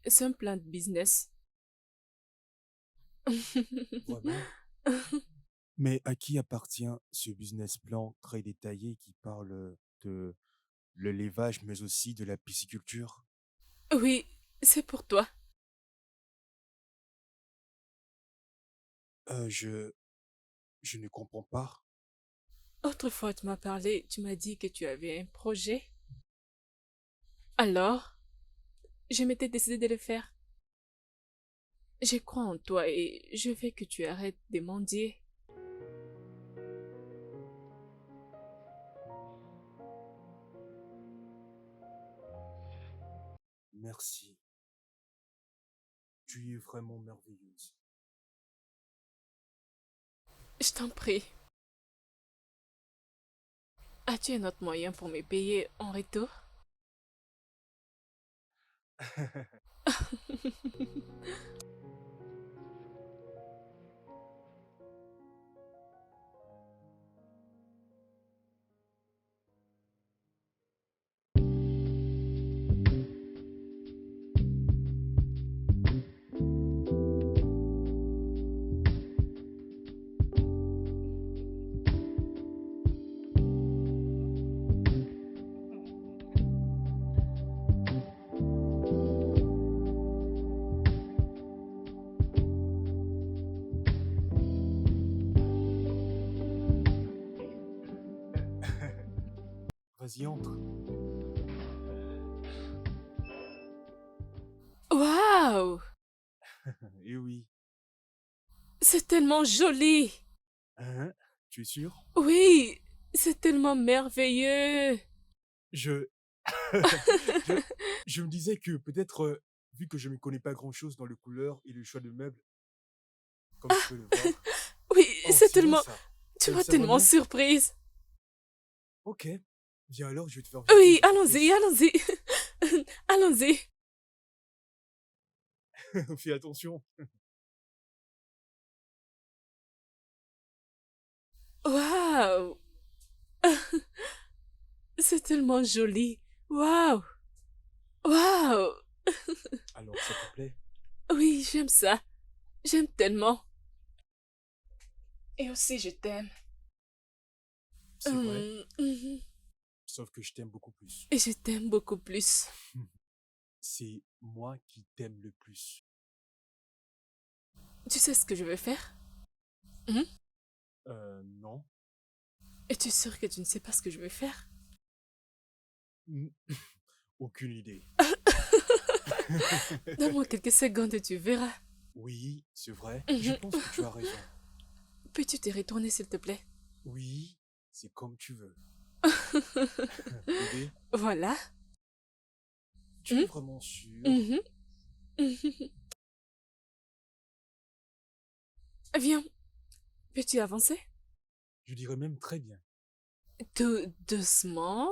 C'est un plan de business. Vraiment? Mais à qui appartient ce business plan très détaillé qui parle de l'élevage, mais aussi de la pisciculture? Oui, c'est pour toi. Euh, je, je ne comprends pas. Autrefois, tu m'as parlé, tu m'as dit que tu avais un projet. Alors, je m'étais décidé de le faire. Je crois en toi et je veux que tu arrêtes de mendier. Merci. Tu es vraiment merveilleuse. Je t'en prie. As-tu un autre moyen pour me payer en retour? Vas-y, entre. Waouh! Eh oui. C'est tellement joli! Hein? Tu es sûr? Oui, c'est tellement merveilleux! Je... je... je me disais que peut-être, vu que je ne connais pas grand-chose dans les couleurs et le choix de meubles, comme tu peux le voir. Oui, Oh, c'est c'est bon tellement... ça. Tu T'aimes m'as ça tellement vraiment? surprise! Ok. Viens alors, je vais te faire visiter Oui, un peu allons-y, plus. allons-y! Allons-y! Fais attention. Waouh! C'est tellement joli! Waouh! Waouh! Alors, ça te plaît? Oui, j'aime ça. J'aime tellement. Et aussi, je t'aime. C'est vrai. Mhm. Sauf que je t'aime beaucoup plus. Et je t'aime beaucoup plus. C'est moi qui t'aime le plus. Tu sais ce que je vais faire? Non. Es-tu sûr que tu ne sais pas ce que je vais faire? Mm. Aucune idée. Donne-moi quelques secondes et tu verras. Oui, c'est vrai. Je Mhm. pense que tu as raison. Peux-tu te retourner, s'il te plaît? Oui, c'est comme tu veux. Bébé, Voilà. tu es vraiment sûr? Mhm. Mhm. Viens. Peux-tu avancer? Je dirais même très bien. Tout doucement.